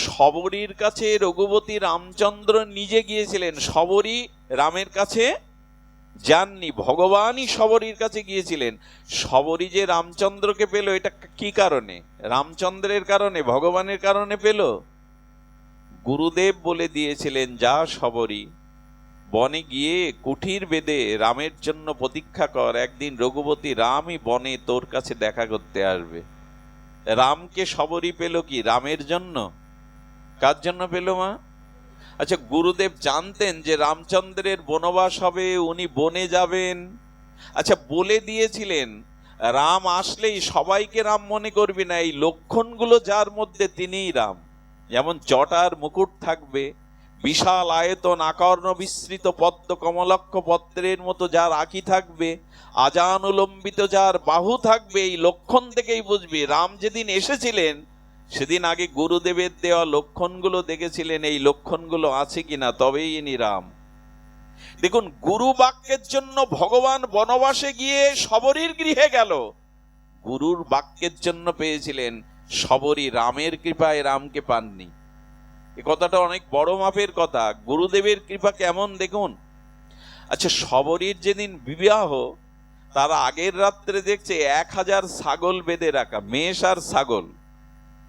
শবরীর কাছে রঘুপতি রামচন্দ্র নিজে গিয়েছিলেন, শবরী রামের কাছে যাননি, ভগবানই শবরীর কাছে গিয়েছিলেন। শবরী যে রামচন্দ্রকে পেল, এটা কি কারণে? রামচন্দ্রের কারণে, ভগবানের কারণে পেল? গুরুদেব বলে দিয়েছিলেন, যা শবরী বনে গিয়ে কুঠির বেঁধে রামের জন্য প্রতীক্ষা কর, একদিন রঘুপতি রামই বনে তোর কাছে দেখা করতে আসবে। রামকে শবরী পেল কি রামের জন্য? কার জন্য পেল মা? আচ্ছা, গুরুদেব জানতেন যে রামচন্দ্রের বনবাস হবে, উনি বনে যাবেন। আচ্ছা, বলে দিয়েছিলেন রাম আসলেই সবাইকে রাম মনে করবি না, এই লক্ষণগুলো যার মধ্যে তিনিই রাম। যেমন জটার মুকুট থাকবে, বিশাল আয়তন, আকর্ণ বিস্তৃত পদ্ম কমলাক্ষ পত্রের মতো যার আঁখি থাকবে, আজানুলম্বিত যার বাহু থাকবে, এই লক্ষণ থেকেই বুঝবি রাম যেদিন এসেছিলেন সেদিন আগে গুরুদেবের দেওয়া লক্ষণগুলো দেখেছিলেন, এই লক্ষণগুলো আছে কিনা, তবেই ইনি রাম। দেখুন, গুরু বাক্যের জন্য ভগবান বনবাসে গিয়ে শবরীর গৃহে গেল, গুরুর বাক্যের জন্য পেয়েছিলেন শবরী। রামের কৃপায় রামকে পাননি। এ কথাটা অনেক বড় মাপের কথা। গুরুদেবের কৃপা কেমন দেখুন। আচ্ছা, শবরীর যেদিন বিবাহ, তার আগের রাত্রে দেখছে 1000 ছাগল বেঁধে রাখা, মেষ আর ছাগল।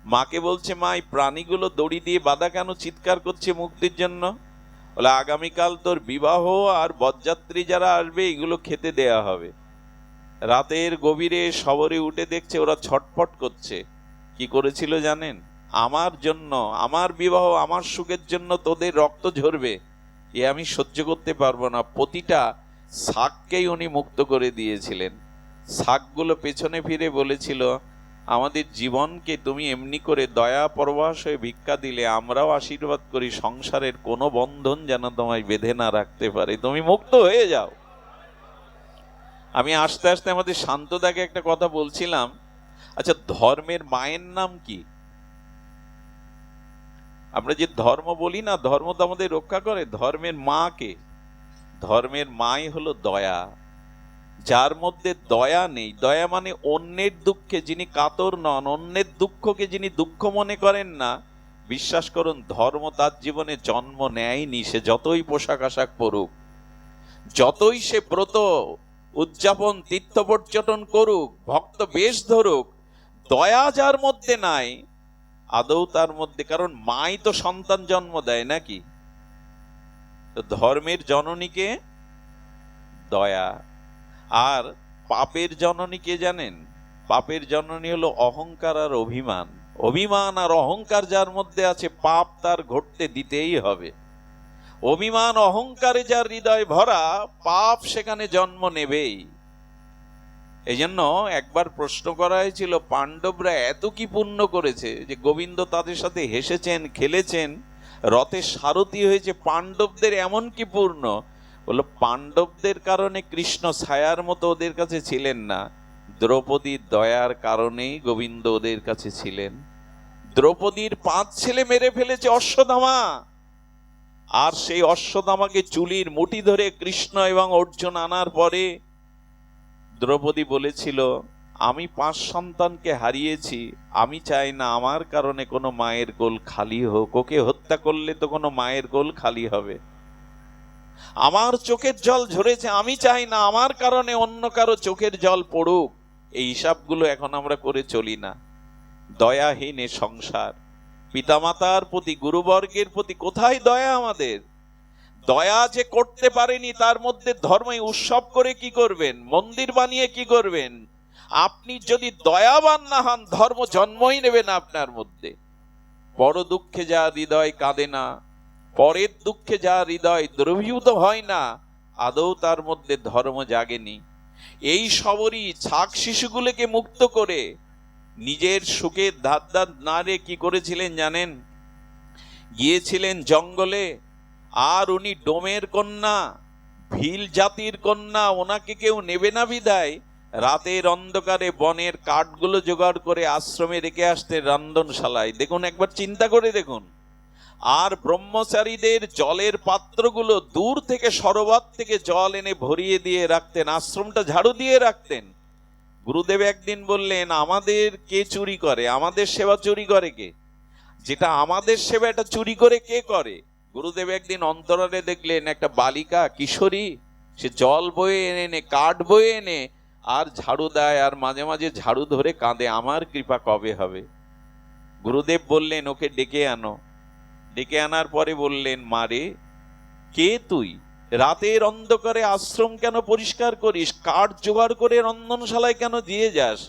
মাকে বলছে, মা এই প্রাণীগুলো দড়ি দিয়ে বাঁধা কেন, চিৎকার করছে মুক্তির জন্য? বলে, আগামীকাল তোর বিবাহ, আর বরযাত্রী যারা আসবে এগুলো খেতে দেয়া হবে। রাতের গভীরে শবরী উঠে দেখছে ওরা ছটফট করছে। কি করেছিল জানেন? আমার জন্য, আমার বিবাহ, আমার সুখের জন্য তোদের রক্ত ঝরবে, এ আমি সহ্য করতে পারবো না। প্রতিটা শাককেই উনি মুক্ত করে দিয়েছিলেন। শাকগুলো পেছনে ফিরে বলেছিল, আমাদের জীবনকে তুমি এমনি করে দয়া পরবশ হয়ে ভিক্ষা দিলে, আমরাও আশীর্বাদ করি সংসারের কোনো বন্ধন যেন তোমায় বেঁধে না রাখতে পারে, তুমি মুক্ত হয়ে যাও। আমি আস্তে আস্তে আমাদের শান্তদাকে একটা কথা বলছিলাম, আচ্ছা ধর্মের মায়ের নাম কি? আমরা যে ধর্ম বলি না, ধর্ম তো আমাদের রক্ষা করে। ধর্মের মা কে? ধর্মের মাই হলো দয়া। যার মধ্যে দয়া নেই, দয়া মানে অন্যের দুঃখে যিনি কাতর নন, অন্যের দুঃখকে যিনি দুঃখ মনে করেন না, বিশ্বাস করুন ধর্ম তার জীবনে জন্ম নেয়নি। সে যতই পোশাক আশাক পরুক, যতই সে ব্রত উদযাপন তীর্থ পর্যটন করুক, ভক্ত বেশ ধরুক, দয়া যার মধ্যে নাই আদৌ তার মধ্যে, কারণ মাই তো সন্তান জন্ম দেয় নাকি? তো ধর্মের জননীকে দয়া। আর পাপের জননী কে জানেন? পাপের জননী হলো অহংকার আর অভিমান। অভিমান আর অহংকার যার মধ্যে আছে, পাপ তার ঘটতে দিতেই হবে। অভিমান অহংকারে যার হৃদয় ভরা, পাপ সেখানে জন্ম নেবেই। এই জন্য একবার প্রশ্ন করা হয়েছিল, পাণ্ডবরা এত কি পুণ্য করেছে যে গোবিন্দ তাদের সাথে হেসেছেন, খেলেছেন, রথে সারথি হয়েছে, পাণ্ডবদের এমন কি পূর্ণ? বলল, পাণ্ডবদের কারণে কৃষ্ণ ছায়ার মতো ওদের কাছে ছিলেন না, দ্রৌপদীর দয়ার কারণেই গোবিন্দ ওদের কাছে ছিলেন। দ্রৌপদীর 5 ছেলে মেরে ফেলেছে অশ্বত্থামা, আর সেই অশ্বত্থামাকে চুলির মুঠি ধরে কৃষ্ণ এবং অর্জুন আনার পরে দ্রৌপদী বলেছিল, আমি 5 সন্তানকে হারিয়েছি, আমি চাই না আমার কারণে কোনো মায়ের কোল খালি হোক। ওকে হত্যা করলে তো কোনো মায়ের কোল খালি হবে। আমার চোখের জল ঝরেছে, আমি চাই না আমার কারণে অন্য কারো চোখের জল পড়ুক। এই হিসাবগুলো এখন আমরা করে চলি না। দয়াহীন এ সংসার। পিতামাতার প্রতি, গুরুবর্গের প্রতি কোথায় দয়া আমাদের? দয়া যে করতে পারেনি, তার মধ্যে ধর্মই উৎসব করে কি করবেন? মন্দির বানিয়ে কি করবেন? আপনি যদি দয়াবান না হন, ধর্ম জন্মই নেবে না আপনার মধ্যে। বড় দুঃখে যা হৃদয় কাঁদে না, পরের দুঃখে যা হৃদয় দ্রবীভূত হয় না, আদৌ তার মধ্যে ধর্ম জাগেনি। এই শবরী ছাক শিশুগুলোকে মুক্ত করে নিজের সুখের ধার ধার না রে কি করেছিলেন জানেন? গিয়েছিলেন জঙ্গলে, আর উনি ডোমের কন্যা, ভিল জাতির কন্যা, ওনাকে কেউ নেবে না বিদায় রাতের অন্ধকারে বনের কাঠগুলো জোগাড় করে আশ্রমে রেখে আসতেন রন্ধনশালায়। দেখুন, একবার চিন্তা করে দেখুন। আর ব্রহ্মচারীদের জলের পাত্রগুলো দূর থেকে সরোবর থেকে জল এনে ভরিয়ে দিয়ে রাখতেন, আশ্রমটা ঝাড়ু দিয়ে রাখতেন। গুরুদেব একদিন বললেন, আমাদের কে চুরি করে? আমাদের সেবা চুরি করে কে? যেটা আমাদের সেবা এটা চুরি করে কে করে? গুরুদেব একদিন অন্তরালে দেখলেন একটা বালিকা কিশোরী, সে জল বয়ে এনে, কাঠ বয়ে এনে আর ঝাড়ু দেয়, আর মাঝে মাঝে ঝাড়ু ধরে কাঁদে, আমার কৃপা কবে হবে? গুরুদেব বললেন, ওকে ডেকে আনো। ডেকে আনার পরে বললেন, মারে কে তুই? রাতের অন্ধকারে আশ্রম কেন পরিষ্কার করিস? কাঠ জোগাড় করে রন্ধনশালায় কেন দিয়ে যাস?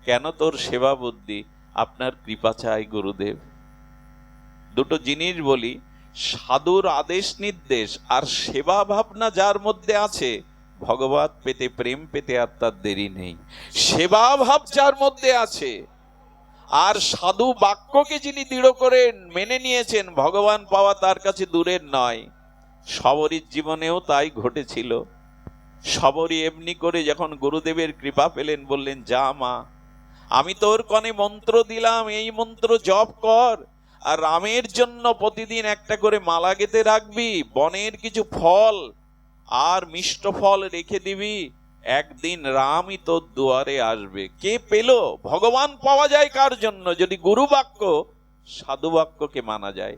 কেন তোর সেবা বুদ্ধি? আপনার কৃপা চাই গুরুদেব। দুটো জিনিস বলি, সাধুর আদেশ নির্দেশ আর সেবা ভাবনা যার মধ্যে আছে, ভগবত পেতে প্রেম পেতে আর তার দেরি নেই। সেবা ভাব যার মধ্যে আছে আর সাধু বাক্যকে যিনি দৃঢ় করে মেনে নিয়েছেন, ভগবান পাওয়া তার কাছে দূরের নয়। সবরীর জীবনেও তাই ঘটেছিল। সবরী এমনি করে যখন গুরুদেবের কৃপা পেলেন, বললেন, যা মা, আমি তোর কনে মন্ত্র দিলাম, এই মন্ত্র জপ কর, আর রামের জন্য প্রতিদিন একটা করে মালা গেঁথে রাখবি, বনের কিছু ফল আর মিষ্ট ফল রেখে দিবি, একদিন রামই তোর দুয়ারে আসবে। কে পেল? ভগবান পাওয়া যায় কার জন্য? যদি গুরু বাক্য সাধু বাক্যকে মানা যায়।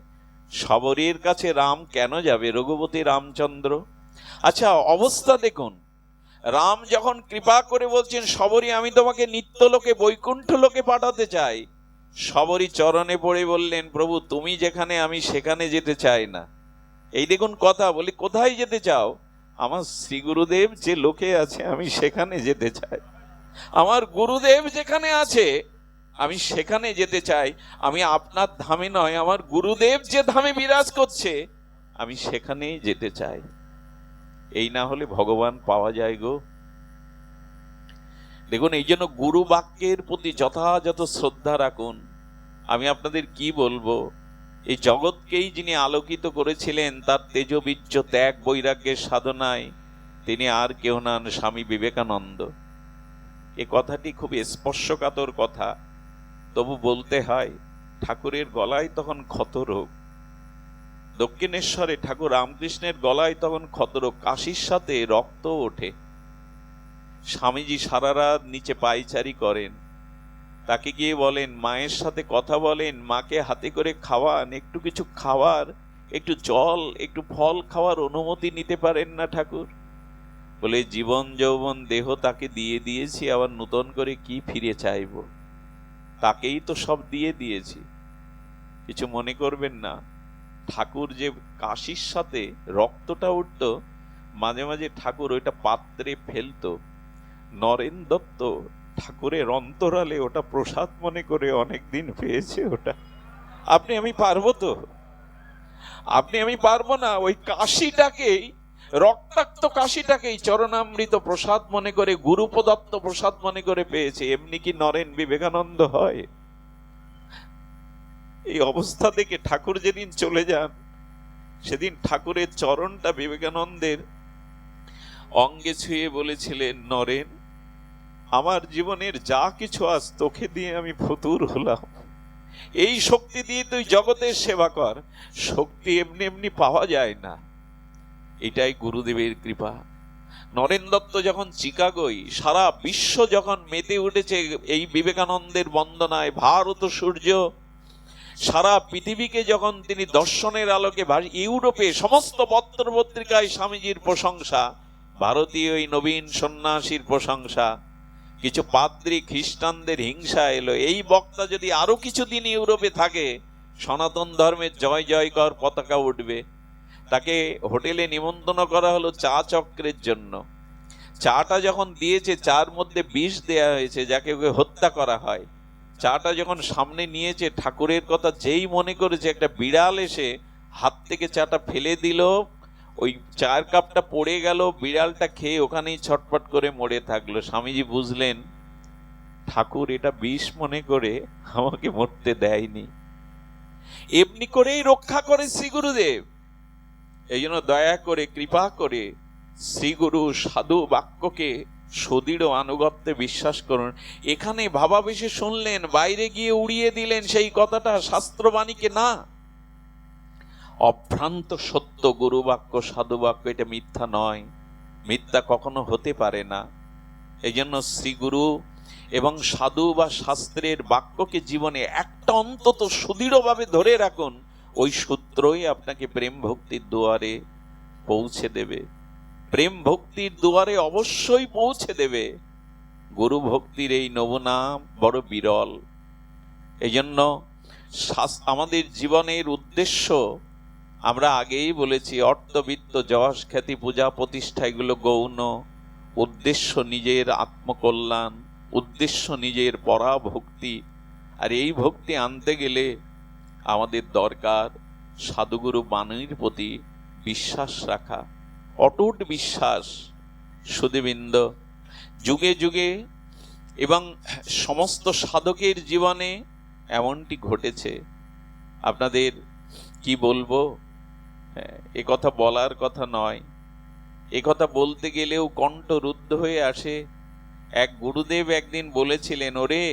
সবরীর কাছে রাম কেন যাবে? রঘুপতি রামচন্দ্র। আচ্ছা, অবস্থা দেখুন। রাম যখন কৃপা করে বলছেন, সবরী আমি তোমাকে নিত্যলোকে বৈকুণ্ঠ লোকে পাঠাতে চাই, সবরী চরণে পড়ে বললেন, প্রভু তুমি যেখানে আমি সেখানে যেতে চাই না। এই দেখুন কথা, বলি কোথায় যেতে চাও? আমার শ্রী গুরুদেব যে লোকে আছে আমি সেখানে যেতে চাই। আমার গুরুদেব যেখানে আছে আমি সেখানে যেতে চাই। আমি আপনার ধামে নয়, আমার গুরুদেব যে ধামে বিরাজ করছে আমি সেখানেই যেতে চাই। এই না হলে ভগবান পাওয়া যায় গো। দেখুন, এই জন্য গুরু বাক্যের প্রতি যথাযথ শ্রদ্ধা রাখুন। আমি আপনাদের কি বলবো, এই জগৎকেই যিনি আলোকিত করেছিলেন তার তেজবীর্য ত্যাগ বৈরাগ্যের সাধনায়, তিনি আর কেউ নন, স্বামী বিবেকানন্দ। এ কথাটি খুব স্পর্শকাতর কথা, তবু বলতে হয়। ঠাকুরের গলায় তখন ক্ষতরোগ। দক্ষিণেশ্বরে ঠাকুর রামকৃষ্ণের গলায় তখন ক্ষতরোগ, কাশির সাথে রক্ত ওঠে। স্বামীজি সারা রাত নিচে পায়চারি করেন। তাকে গিয়ে বলেন, মায়ের সাথে কথা বলেন, মাকে হাতে করে খাওয়ান, একটু কিছু খাওয়ার, একটু জল, একটু ফল খাওয়ার অনুমতি নিতে পারেন না ঠাকুর? বলে, জীবন যৌবন দেহ তাকে দিয়ে দিয়েছি, আবার নূতন করে কি ফিরে চাইব? তাকেই তো সব দিয়ে দিয়েছি, কিছু মনে করবেন না। ঠাকুর যে কাশির সাথে রক্তটা উঠত, মাঝে মাঝে ঠাকুর ওইটা পাত্রে ফেলতো। নরেন দত্ত ঠাকুরের অন্তরালে ওটা প্রসাদ মনে করে অনেকদিন পেয়েছে। ওটা আপনি আমি পারবো তো? আপনি আমি পারবো না। ওই কাশিটাকেই, রক্তাক্ত কাশিটাকেই চরণামৃত প্রসাদ মনে করে, গুরু প্রদত্ত প্রসাদ মনে করে পেয়েছে। এমনি কি নরেন বিবেকানন্দ হয়? এই অবস্থা থেকে ঠাকুর যেদিন চলে যান, সেদিন ঠাকুরের চরণটা বিবেকানন্দের অঙ্গে ছুঁয়ে বলেছিলেন, নরেন, আমার জীবনের যা কিছু আজ তোকে দিয়ে আমি ফতুর হলাম, এই শক্তি দিয়ে তুই জগতের সেবা কর। শক্তি এমনি এমনি পাওয়া যায় না, এটাই গুরুদেবের কৃপা। নরেন দত্ত যখন চিকাগোয়, সারা বিশ্ব যখন মেতে উঠেছে এই বিবেকানন্দের বন্দনায়, ভারত সূর্য সারা পৃথিবীকে যখন তিনি দর্শনের আলোকে, ইউরোপে সমস্ত পত্র পত্রিকায় স্বামীজির প্রশংসা, ভারতীয় এই নবীন সন্ন্যাসীর প্রশংসা, কিছু পাদ্রী খ্রিস্টানদের হিংসা এলো। এই বক্তা যদি আরো কিছুদিন ইউরোপে থাকে, সনাতন ধর্মের জয় জয়কর পতাকা উঠবে। তাকে হোটেলে নিমন্ত্রণ করা হলো চা চক্রের জন্য। চাটা যখন দিয়েছে, চার মধ্যে বিষ দেয়া হয়েছে, যাকে ওকে হত্যা করা হয়। চাটা যখন সামনে নিয়েছে, ঠাকুরের কথা যেই মনে করেছে, একটা বিড়াল এসে হাত থেকে চাটা ফেলে দিল, ওই চার কাপটা পড়ে গেল, বিড়ালটা খেয়ে ওখানেই ছটপট করে মরে থাকলো। স্বামীজি বুঝলেন, ঠাকুর এটা বিষ মনে করে আমাকে মরতে দেয়নি। এমনি করেই রক্ষা করে শ্রী গুরুদেব। এই জন্য দয়া করে, কৃপা করে শ্রীগুরু সাধু বাক্যকে সুদৃঢ় আনুগত্যে বিশ্বাস করুন। এখানে ভাবাবেশে শুনলেন, বাইরে গিয়ে উড়িয়ে দিলেন সেই কথাটা, শাস্ত্রবাণীকে না। অভ্রান্ত সত্য গুরু বাক্য, সাধু বাক্য, এটা মিথ্যা নয়, মিথ্যা কখনো হতে পারে না। এই জন্য শ্রীগুরু এবং সাধু বা শাস্ত্রের বাক্যকে জীবনে একটা অন্তত সুদৃঢ়ভাবে ধরে রাখুন। ওই সূত্রই আপনাকে প্রেম ভক্তির দুয়ারে পৌঁছে দেবে। প্রেম ভক্তির দুয়ারে অবশ্যই পৌঁছে দেবে। গুরু ভক্তির এই নমুনা বড় বিরল। এই জন্য আমাদের জীবনের উদ্দেশ্য, আমরা আগেই বলেছি, অর্থবিত্ত যশ খ্যাতি পূজা প্রতিষ্ঠা এগুলো গৌণ। উদ্দেশ্য নিজের আত্মকল্যাণ, উদ্দেশ্য নিজের পরাভক্তি। আর এই ভক্তি আনতে গেলে আমাদের দরকার সাধুগুরু বাণীর প্রতি বিশ্বাস রাখা, অটুট বিশ্বাস। সুধীবৃন্দ, যুগে যুগে এবং সমস্ত সাধকের জীবনে এমনটি ঘটেছে। আপনাদের কি বলবো, এ কথা বলার কথা নয়, এ কথা বলতে গেলেও কণ্ঠ রুদ্ধ হয়ে আসে। এক গুরুদেব একদিন বলেছিলেন, ওরে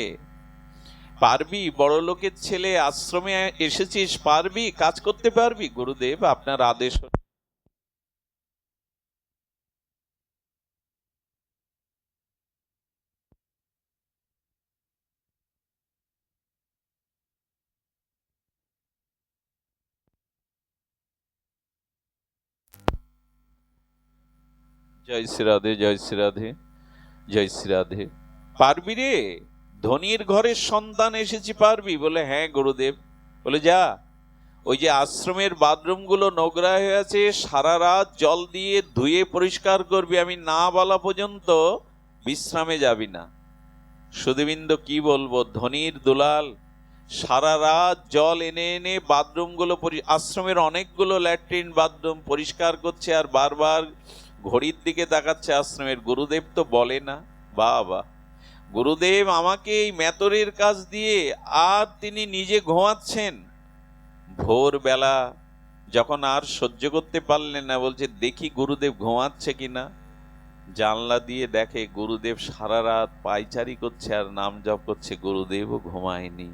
পারবি, বড় লোকের ছেলে, আশ্রমে এসেছিস, পারবি, কাজ করতে পারবি? গুরুদেব আপনার আদেশ। জয় শ্রী রাধে, জয় শ্রী রাধে, জয় শ্রী রাধে। পারবি রে, ধনির ঘরের সন্তান এসেছি, পারবি? বলে হ্যাঁ গুরুদেব। বলে যা, ওই যে আশ্রমের বাথরুম গুলো নোংরা হয়ে আছে, সারা রাত জল দিয়ে ধুয়ে পরিষ্কার করবি, আমি না বলা পর্যন্ত বিশ্রামে যাবি না। সুধীবৃন্দ, কি বলবো, ধনির দুলাল সারা রাত জল এনে এনে বাথরুম গুলো, আশ্রমের অনেকগুলো ল্যাট্রিন বাথরুম পরিষ্কার করছে, আর বারবার ঘড়ির দিকে তাকাচ্ছে আশ্রমের। গুরুদেব তো বলে না, বাবা, গুরুদেব আমাকে এই মেতরের কাজ দিয়ে, আর তিনি নিজে ঘুমাচ্ছেন। ভোরবেলা যখন আর সহ্য করতে পারলেন না, বলছে দেখি গুরুদেব ঘুমাচ্ছে কিনা। জানলা দিয়ে দেখে গুরুদেব সারা রাত পায়চারি করছে আর নাম জপ করছে। গুরুদেবও ঘুমায়নি।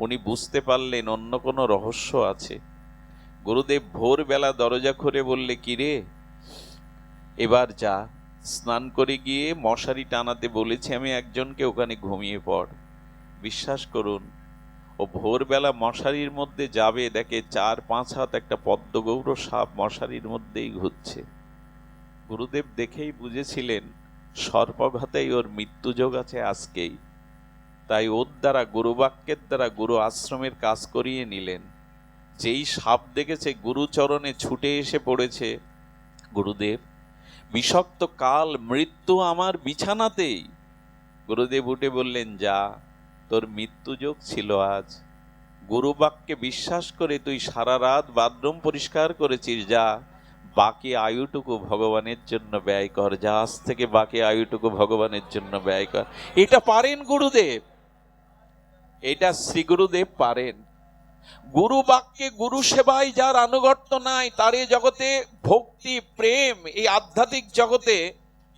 উনি বুঝতে পারলেন অন্য কোনো রহস্য আছে। গুরুদেব ভোরবেলা দরজা খুলে বললে, কিরে এবার যা, স্নান করে গিয়ে মশারি টানাতে বলেছি আমি একজনকে, ওখানে ঘুমিয়ে পড়। বিশ্বাস করুন, ও ভোরবেলা মশারির মধ্যে যাবে, দেখে 4-5 হাত একটা পদ্মগৌর সাপ মশারির মধ্যেই ঘুরছে। গুরুদেব দেখেই বুঝেছিলেন সর্পঘাতেই ওর মৃত্যুযোগ আছে আজকেই। তাই ওর দ্বারা, গুরুবাক্যের দ্বারা গুরু আশ্রমের কাজ করিয়ে নিলেন। যেই সাপ দেখেছে গুরুচরণে ছুটে এসে পড়েছে, গুরুদেব বিষাক্ত কাল, মৃত্যু আমার বিছানাতেই। গুরুদেব উঠে বললেন, যা, তোর মৃত্যুযোগ ছিল আজ। গুরুবাক্যে বিশ্বাস করে তুই সারা রাত বাথরুম পরিষ্কার করেছিস, যা, বাকি আয়ুটুকু ভগবানের জন্য ব্যয় কর, যা, আজ থেকে বাকি আয়ুটুকু ভগবানের জন্য ব্যয় কর। এটা পারেন গুরুদেব, এটা শ্রী গুরুদেব পারেন। গুরু বাক্যে, গুরু সেবায় যার আনুগত্য নাই, তারে জগতে ভক্তি প্রেম, এই আধ্যাত্মিক জগতে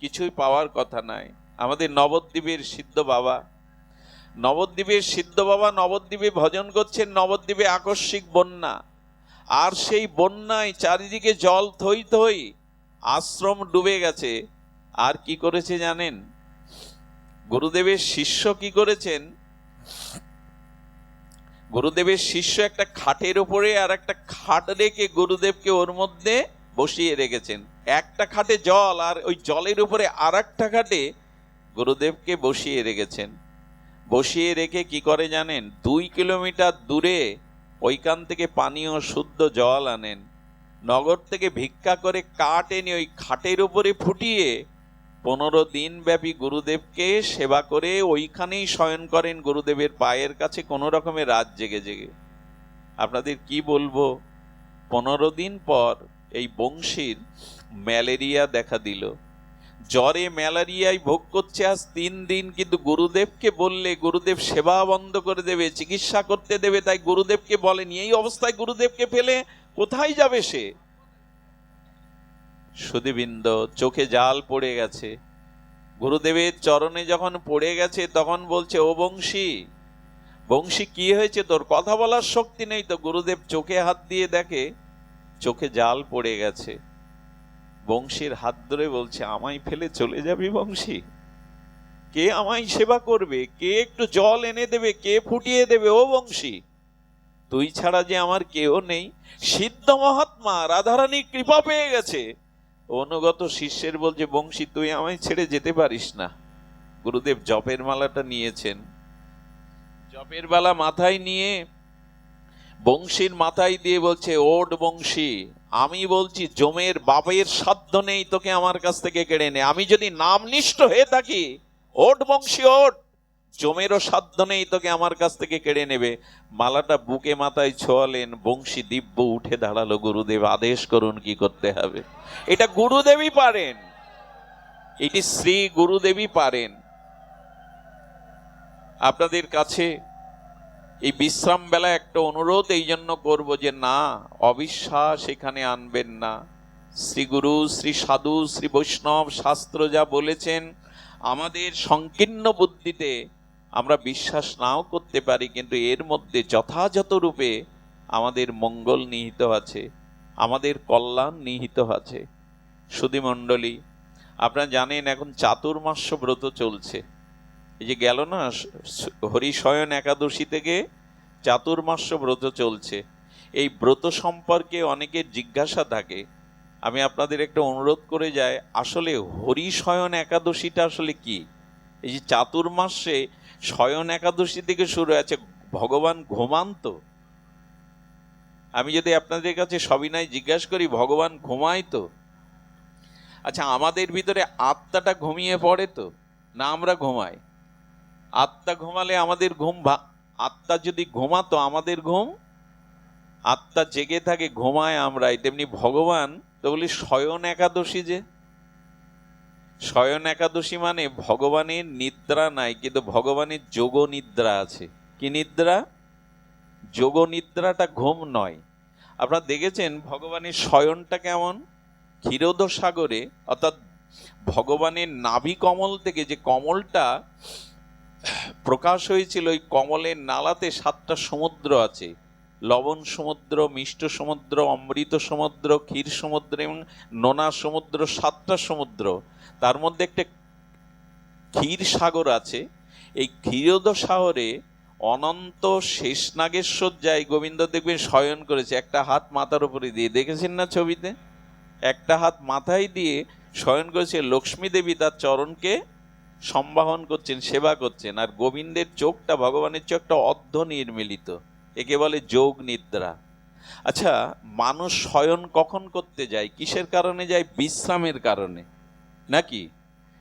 কিছুই পাওয়ার কথা নাই। আমাদের নবদ্বীপের সিদ্ধ বাবা, নবদ্বীপে ভজন করছেন। নবদ্বীপে আকস্মিক বন্যা, আর সেই বন্যায় চারিদিকে জল থই থই, আশ্রম ডুবে গেছে। আর কি করেছে জানেন? গুরুদেবের শিষ্য কি করেছেন? গুরুদেবের শিষ্য একটা খাটের উপরে আর একটা খাট রেখে গুরুদেবকে ওর মধ্যে বসিয়ে রেখেছেন। একটা খাটে জল, আর ওই জলের উপরে আর একটা খাটে গুরুদেবকে বসিয়ে রেখেছেন। বসিয়ে রেখে কি করে জানেন? 2 কিলোমিটার দূরে ওইখান থেকে পানীয় শুদ্ধ জল আনেন। নগর থেকে ভিক্ষা করে কাঠ এনে ওই খাটের উপরে ফুটিয়ে 15 দিন ব্যাপী গুরুদেবকে সেবা করে ওইখানেই শয়ন করেন, গুরুদেবের পায়ের কাছে, কোনো রকমের রাত জেগে জেগে। আপনাদের কি বলবো, 15 দিন পর এই বংশীর ম্যালেরিয়া দেখা দিল। জ্বরে ম্যালেরিয়ায় ভোগ করছে আজ 3 দিন, কিন্তু গুরুদেবকে বললে গুরুদেব সেবা বন্ধ করে দেবে, চিকিৎসা করতে দেবে, তাই গুরুদেবকে বলেনি। এই অবস্থায় গুরুদেবকে ফেলে কোথায় যাবে সে? সুধীবৃন্দ, চোখে জাল পড়ে গেছে। গুরুদেবের চরণে যখন পড়ে গেছে তখন বলছে, ও বংশী, বংশী কি হয়েছে তোর? কথা বলার শক্তি নেই তো। গুরুদেব চোখে হাত দিয়ে দেখে চোখে জাল পড়ে গেছে। বংশীর হাত ধরে বলছে, আমায় ফেলে চলে যাবি বংশী? কে আমায় সেবা করবে? কে একটু জল এনে দেবে? কে ফুটিয়ে দেবে? ও বংশী, তুই ছাড়া যে আমার কেউ নেই। সিদ্ধ মহাত্মা রাধারানী কৃপা পেয়ে গেছে। অনুগত শিষ্যের বলছে, বংশী তুই আমায় ছেড়ে যেতে পারিস না। গুরুদেব জপের মালাটা নিয়েছেন, জপের মালা মাথায় নিয়ে বংশীর মাথায় দিয়ে বলছে, ওঠ বংশী, আমি বলছি জমের বাপের সাধ্য নেই তোকে আমার কাছ থেকে কেড়ে নে। আমি যদি নামনিষ্ঠ হয়ে থাকি, ওঠ বংশী ওঠ। জমেরও সাধ্য নেই তোকে আমার কাছ থেকে কেড়ে নেবে। মালাটা বুকে মাথায় ছোঁয়ালেন, বংশী দিব্য উঠে দাঁড়ালো। গুরুদেব আদেশ করুন কি করতে হবে। এটা গুরুদেবই পারেন, এটি শ্রী গুরুদেবই পারেন। আপনাদের কাছে এই বিশ্রাম বেলা একটা অনুরোধ এই জন্য করবো যে না, অবিশ্বাস এখানে আনবেন না। শ্রী গুরু, শ্রী সাধু, শ্রী বৈষ্ণব শাস্ত্র যা বলেছেন, আমাদের সংকীর্ণ বুদ্ধিতে আমরা বিশ্বাস নাও করতে পারি, কিন্তু এর মধ্যে যথাযথ রূপে আমাদের মঙ্গল নিহিত আছে, আমাদের কল্যাণ নিহিত আছে। সুধী মণ্ডলী, আপনারা জানেন এখন চাতুর্মাস্য ব্রত চলছে। এই যে গেল না হরিশয়ন একাদশী থেকে চাতুর্মাস্য ব্রত চলছে। এই ব্রত সম্পর্কে অনেকের জিজ্ঞাসা থাকে। আমি আপনাদের একটা অনুরোধ করে যাই, আসলে হরিশয়ন একাদশীটা আসলে কি? এই যে চাতুর্মাসে শয়ন একাদশী থেকে শুরু আছে, ভগবান ঘুমান তো? আমি যদি আপনাদের কাছে সবিনয় জিজ্ঞাসা করি, ভগবান ঘুমায় তো? আচ্ছা, আমাদের ভিতরে আত্মাটা ঘুমিয়ে পড়ে তো না আমরা ঘুমাই? আত্মা ঘুমালে আমাদের ঘুম, আত্মা যদি ঘুমাতো আমাদের ঘুম, আত্মা জেগে থাকে ঘুমায় আমরাই। তেমনি ভগবান তো বলি শয়ন একাদশী, যে শয়ন একাদশী মানে ভগবানের নিদ্রা নাই, কিন্তু ভগবানের যোগ নিদ্রা আছে। কি নিদ্রা? যোগ নিদ্রাটা ঘুম নয়। আপনারা দেখেছেন ভগবানের শয়নটা কেমন? ক্ষীরোদ সাগরে, অর্থাৎ ভগবানের নাভি কমল থেকে যে কমলটা প্রকাশ হয়েছিল, ওই কমলের নালাতে 7টা সমুদ্র আছে। লবণ সমুদ্র, মিষ্ট সমুদ্র, অমৃত সমুদ্র, ক্ষীর সমুদ্র এবং নোনা সমুদ্র, 7টা সমুদ্র। তার মধ্যে একটা ক্ষীর সাগর আছে। এই ক্ষীরোদ সাগরে অনন্ত শেষ নাগেশ্বর যায় গোবিন্দ দেখবেন শয়ন করেছে, একটা হাত মাথার উপরে দিয়ে। দেখেছেন না ছবিতে? একটা হাত মাথায় দিয়ে শয়ন করেছে। লক্ষ্মী দেবী তার চরণকে সম্বাহন করছেন, সেবা করছেন। আর গোবিন্দের চোখটা, ভগবানের চোখটা অর্ধ নির্মিলিত, একে বলে যোগ নিদ্রা। আচ্ছা, মানুষ শয়ন কখন করতে যায়? কিসের কারণে যায়? বিশ্রামের কারণে, নাকি?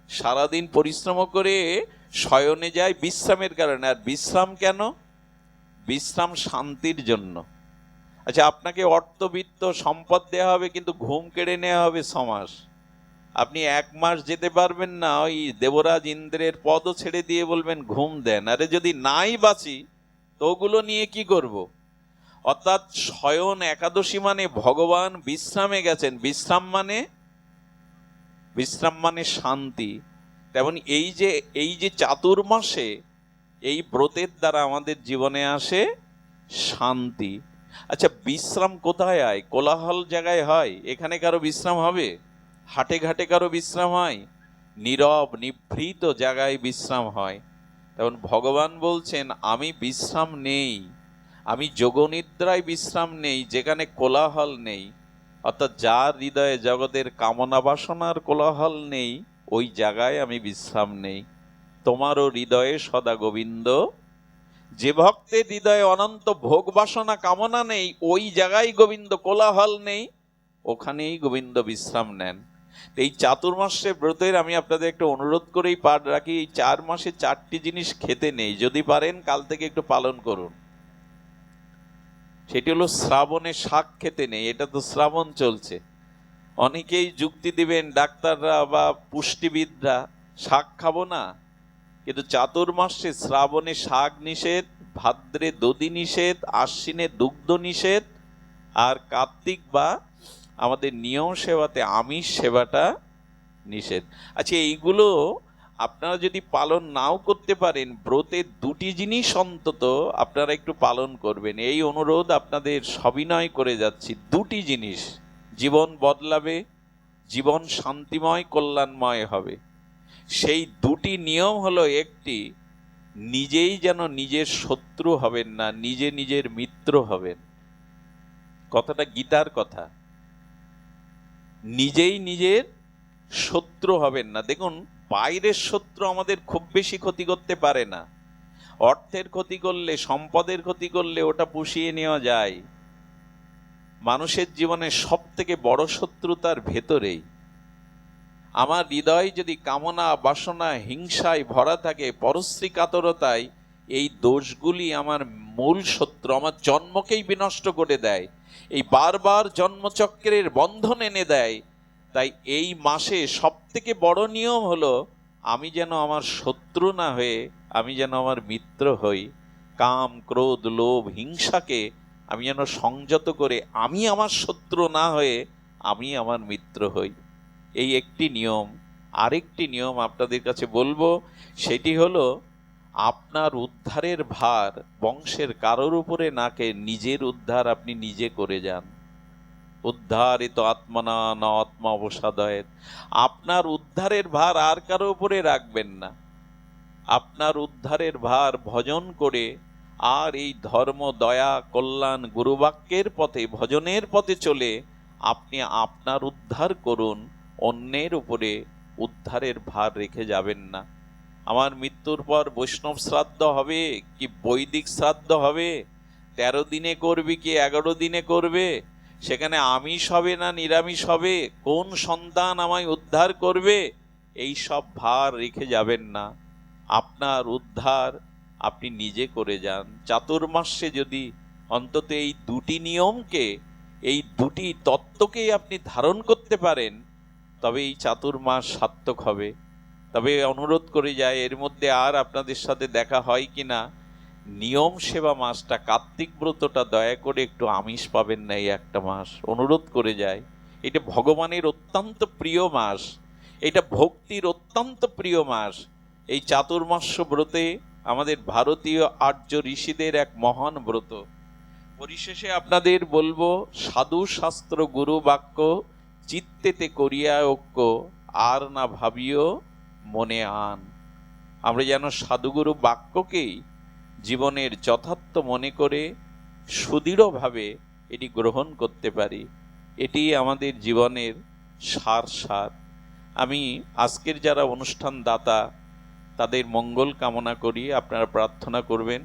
সারাদিন পরিশ্রম করে শয়নে যায় বিশ্রামের কারণে। আর বিশ্রাম কেন? বিশ্রাম শান্তির জন্য। আচ্ছা, আপনাকে অর্থবিত্ত সম্পদ দেওয়া হবে, কিন্তু ঘুম কেড়ে নেওয়া হবে 6 মাস। আপনি 1 মাস যেতে পারবেন না, ওই দেবরাজ ইন্দ্রের পদও ছেড়ে দিয়ে বলবেন ঘুম দেন। আরে যদি নাই বাঁচি তো ওগুলো নিয়ে কি করব? অর্থাৎ শয়ন একাদশী মানে ভগবান বিশ্রামে গেছেন। বিশ্রাম মানে শান্তি। তেমন এই যে চাতুর্মাসে এই ব্রতের দ্বারা আমাদের জীবনে আসে শান্তি। আচ্ছা, বিশ্রাম কোথায় হয়? কোলাহল জায়গায় হয়? এখানে কারো বিশ্রাম হবে? হাটে ঘাটে কারো বিশ্রাম হয়? নীরব নিভৃত জায়গায় বিশ্রাম হয়। তেমন ভগবান বলছেন আমি বিশ্রাম নেই, আমি যোগনিদ্রায় বিশ্রাম নেই, যেখানে কোলাহল নেই। অর্থাৎ যার হৃদয়ে জগতের কামনা বাসনার কোলাহল নেই, ওই জায়গায় আমি বিশ্রাম নেই। তোমারও হৃদয়ে সদা গোবিন্দ। যে ভক্তের হৃদয়ে অনন্ত ভোগ বাসনা কামনা নেই, ওই জায়গায় গোবিন্দ, কোলাহল নেই, ওখানেই গোবিন্দ বিশ্রাম নেন। এই চাতুর্মাসের ব্রতের আমি আপনাদের একটা অনুরোধ করেই পাঠ রাখি, এই 4 মাসে 4টি জিনিস খেতে নেই। যদি পারেন কাল থেকে একটু পালন করুন। সেটি হলো শ্রাবণে শাক খেতে নেই। এটা তো শ্রাবণ চলছে। অনেকেই যুক্তি দিবেন ডাক্তাররা বা পুষ্টিবিদরা, শাক খাবো না। কিন্তু চাতুর্মাসে শ্রাবণে শাক নিষেধ, ভাদ্রে দধি নিষেধ, আশ্বিনে দুগ্ধ নিষেধ, আর কার্তিক বা আমাদের নিয়ম সেবাতে আমিষ সেবাটা নিষেধ। আচ্ছা, এইগুলো আপনারা যদি পালন নাও করতে পারেন, ব্রতের 2টি জিনিস অন্তত আপনারা একটু পালন করবেন। এই অনুরোধ আপনাদের সবিনয় করে যাচ্ছি। 2টি জিনিস জীবন বদলাবে, জীবন শান্তিময় কল্যাণময় হবে। সেই 2টি নিয়ম হলো, একটি, নিজেই যেন নিজের শত্রু হবেন না, নিজে নিজের মিত্র হবেন। কথাটা গীতার কথা। নিজেই নিজের শত্রু হবেন না। দেখুন, বাইরের শত্রু আমাদের খুব বেশি ক্ষতি করতে পারে না। অর্থের ক্ষতি করলে, সম্পদের ক্ষতি করলে ওটা পুষিয়ে নেওয়া যায়। মানুষের জীবনে সব থেকে বড় শত্রু তার ভেতরেই। আমার হৃদয় যদি কামনা বাসনা হিংসায় ভরা থাকে, পরশ্রী কাতরতায়, এই দোষগুলি আমার মূল শত্রু, আমার জন্মকেই বিনষ্ট করে দেয়, এই বারবার জন্মচক্রের বন্ধন এনে দেয়। তাই এই মাসে সব থেকে বড় নিয়ম হলো আমি যেন আমার শত্রু না হয়ে আমি যেন আমার মিত্র হই। কাম ক্রোধ লোভ হিংসাকে আমি যেন সংযত করে আমি আমার শত্রু না হয়ে আমি আমার মিত্র হই। এই একটি নিয়ম। আরেকটি নিয়ম আপনাদের কাছে বলবো, সেটি হলো আপনার উদ্ধারের ভার বংশের কারোর উপরে নাকে, নিজের উদ্ধার আপনি নিজে করে যান। উদ্ধারিত আত্মনা ন আত্মা অবসাদয়ের। আপনার উদ্ধারের ভার আর কারো উপরে রাখবেন না। আপনার উদ্ধারের ভার ভজন করে আর এই ধর্ম দয়া কল্যাণ গুরুবাক্যের পথে ভজনের পথে চলে আপনি আপনার উদ্ধার করুন, অন্যের উপরে উদ্ধারের ভার রেখে যাবেন না। আমার মৃত্যুর পর বৈষ্ণব শ্রাদ্ধ হবে কি বৈদিক শ্রাদ্ধ হবে, 13 দিনে করবে কি 11 দিনে করবে, সেখানে আমিষ হবে না নিরামিষ হবে, কোন সন্তান আমায় উদ্ধার করবে, এই সব ভার রেখে যাবেন না। আপনার উদ্ধার আপনি নিজে করে যান। চাতুর্মাস্যে যদি অন্তত এই দুটি নিয়মকে, এই দুটি তত্ত্বকেই আপনি ধারণ করতে পারেন, তবে এই চাতুর্মাস সার্থক হবে। তবে অনুরোধ করে যায়, এর মধ্যে আর আপনাদের সাথে দেখা হয় কিনা, নিয়ম সেবা মাসটা, কার্তিক ব্রতটা দয়া করে একটু আমিষ পাবেন না এই একটা মাস, অনুরোধ করে যায়। এটা ভগবানের অত্যন্ত প্রিয় মাস, এটা ভক্তির অত্যন্ত প্রিয় মাস। এই চাতুর্মাস্য ব্রতে আমাদের ভারতীয় আর্য ঋষিদের এক মহান ব্রত। পরিশেষে আপনাদের বলবো, সাধু শাস্ত্র গুরু বাক্য চিত্তেতে করিয়া ঐক্য, আর না ভাবিও মনে আন। আমরা যেন সাধুগুরু বাক্যকেই জীবনের যথার্থ মনে করে সুদৃঢ়ভাবে এটি গ্রহণ করতে পারি। এটি আমাদের জীবনের সার। আমি আজকের যারা অনুষ্ঠান দাতা তাদের মঙ্গল কামনা করি, আপনারা প্রার্থনা করবেন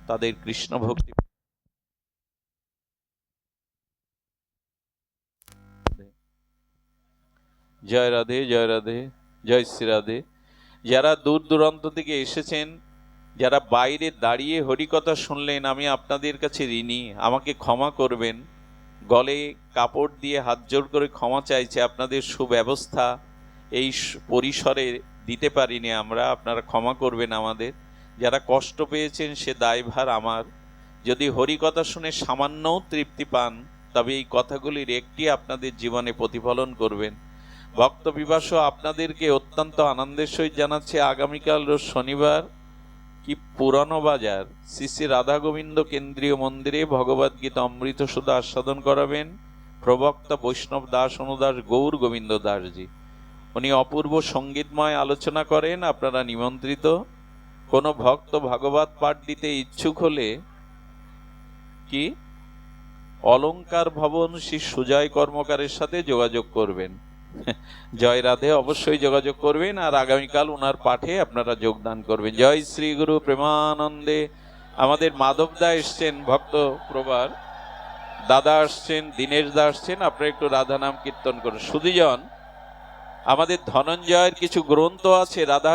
তাদের কৃষ্ণ ভক্তি। জয় রাধে, জয় রাধে, জয় শ্রী রাধে। যারা দূর দূরান্ত থেকে এসেছেন, যারা বাইরে দাঁড়িয়ে হরিকথা শুনলেন, আমি আপনাদের কাছে ঋণী, আমাকে ক্ষমা করবেন। গলে কাপড় দিয়ে হাত জোড় করে ক্ষমা চাইছে, আপনাদের সুব্যবস্থা এই পরিসরে দিতে পারিনি আমরা, আপনারা ক্ষমা করবেন আমাদের। যারা কষ্ট পেয়েছেন সে দায়ভার আমার। যদি হরিকথা শুনে সামান্যও তৃপ্তি পান, তবে এই কথাগুলির একটি আপনাদের জীবনে প্রতিফলন করবেন। ভক্ত বিভাস আপনাদেরকে অত্যন্ত আনন্দের সহিত জানাচ্ছে, আগামীকাল রোজ শনিবার কি পুরানো বাজার শ্রী শ্রী রাধা গোবিন্দ কেন্দ্রীয় মন্দিরে ভগবদ্ গীতা অমৃত সুধা আস্বাদন করাবেন প্রবক্তা বৈষ্ণব দাস অনুদাস গৌর গোবিন্দ দাসজি। উনি অপূর্ব সঙ্গীতময় আলোচনা করেন, আপনারা নিমন্ত্রিত। কোনো ভক্ত ভাগবত পাঠ দিতে ইচ্ছুক হলে কি অলঙ্কার ভবন শ্রী সুজয় কর্মকারের সাথে যোগাযোগ করবেন। জয় রাধে, অবশ্যই যোগাযোগ করবেন, আর আগামীকাল ওনার পাঠে আপনারা যোগদান করবেন। জয় শ্রী গুরু প্রেমানন্দে। আমাদের মাধব দা এসছেন, ভক্ত প্রবার দাদা আসছেন, দীনেশ দা আসছেন, আপনারা একটু রাধা নাম কীর্তন করুন। সুধীজন, আমাদের ধনঞ্জয়ের কিছু গ্রন্থ আছে রাধা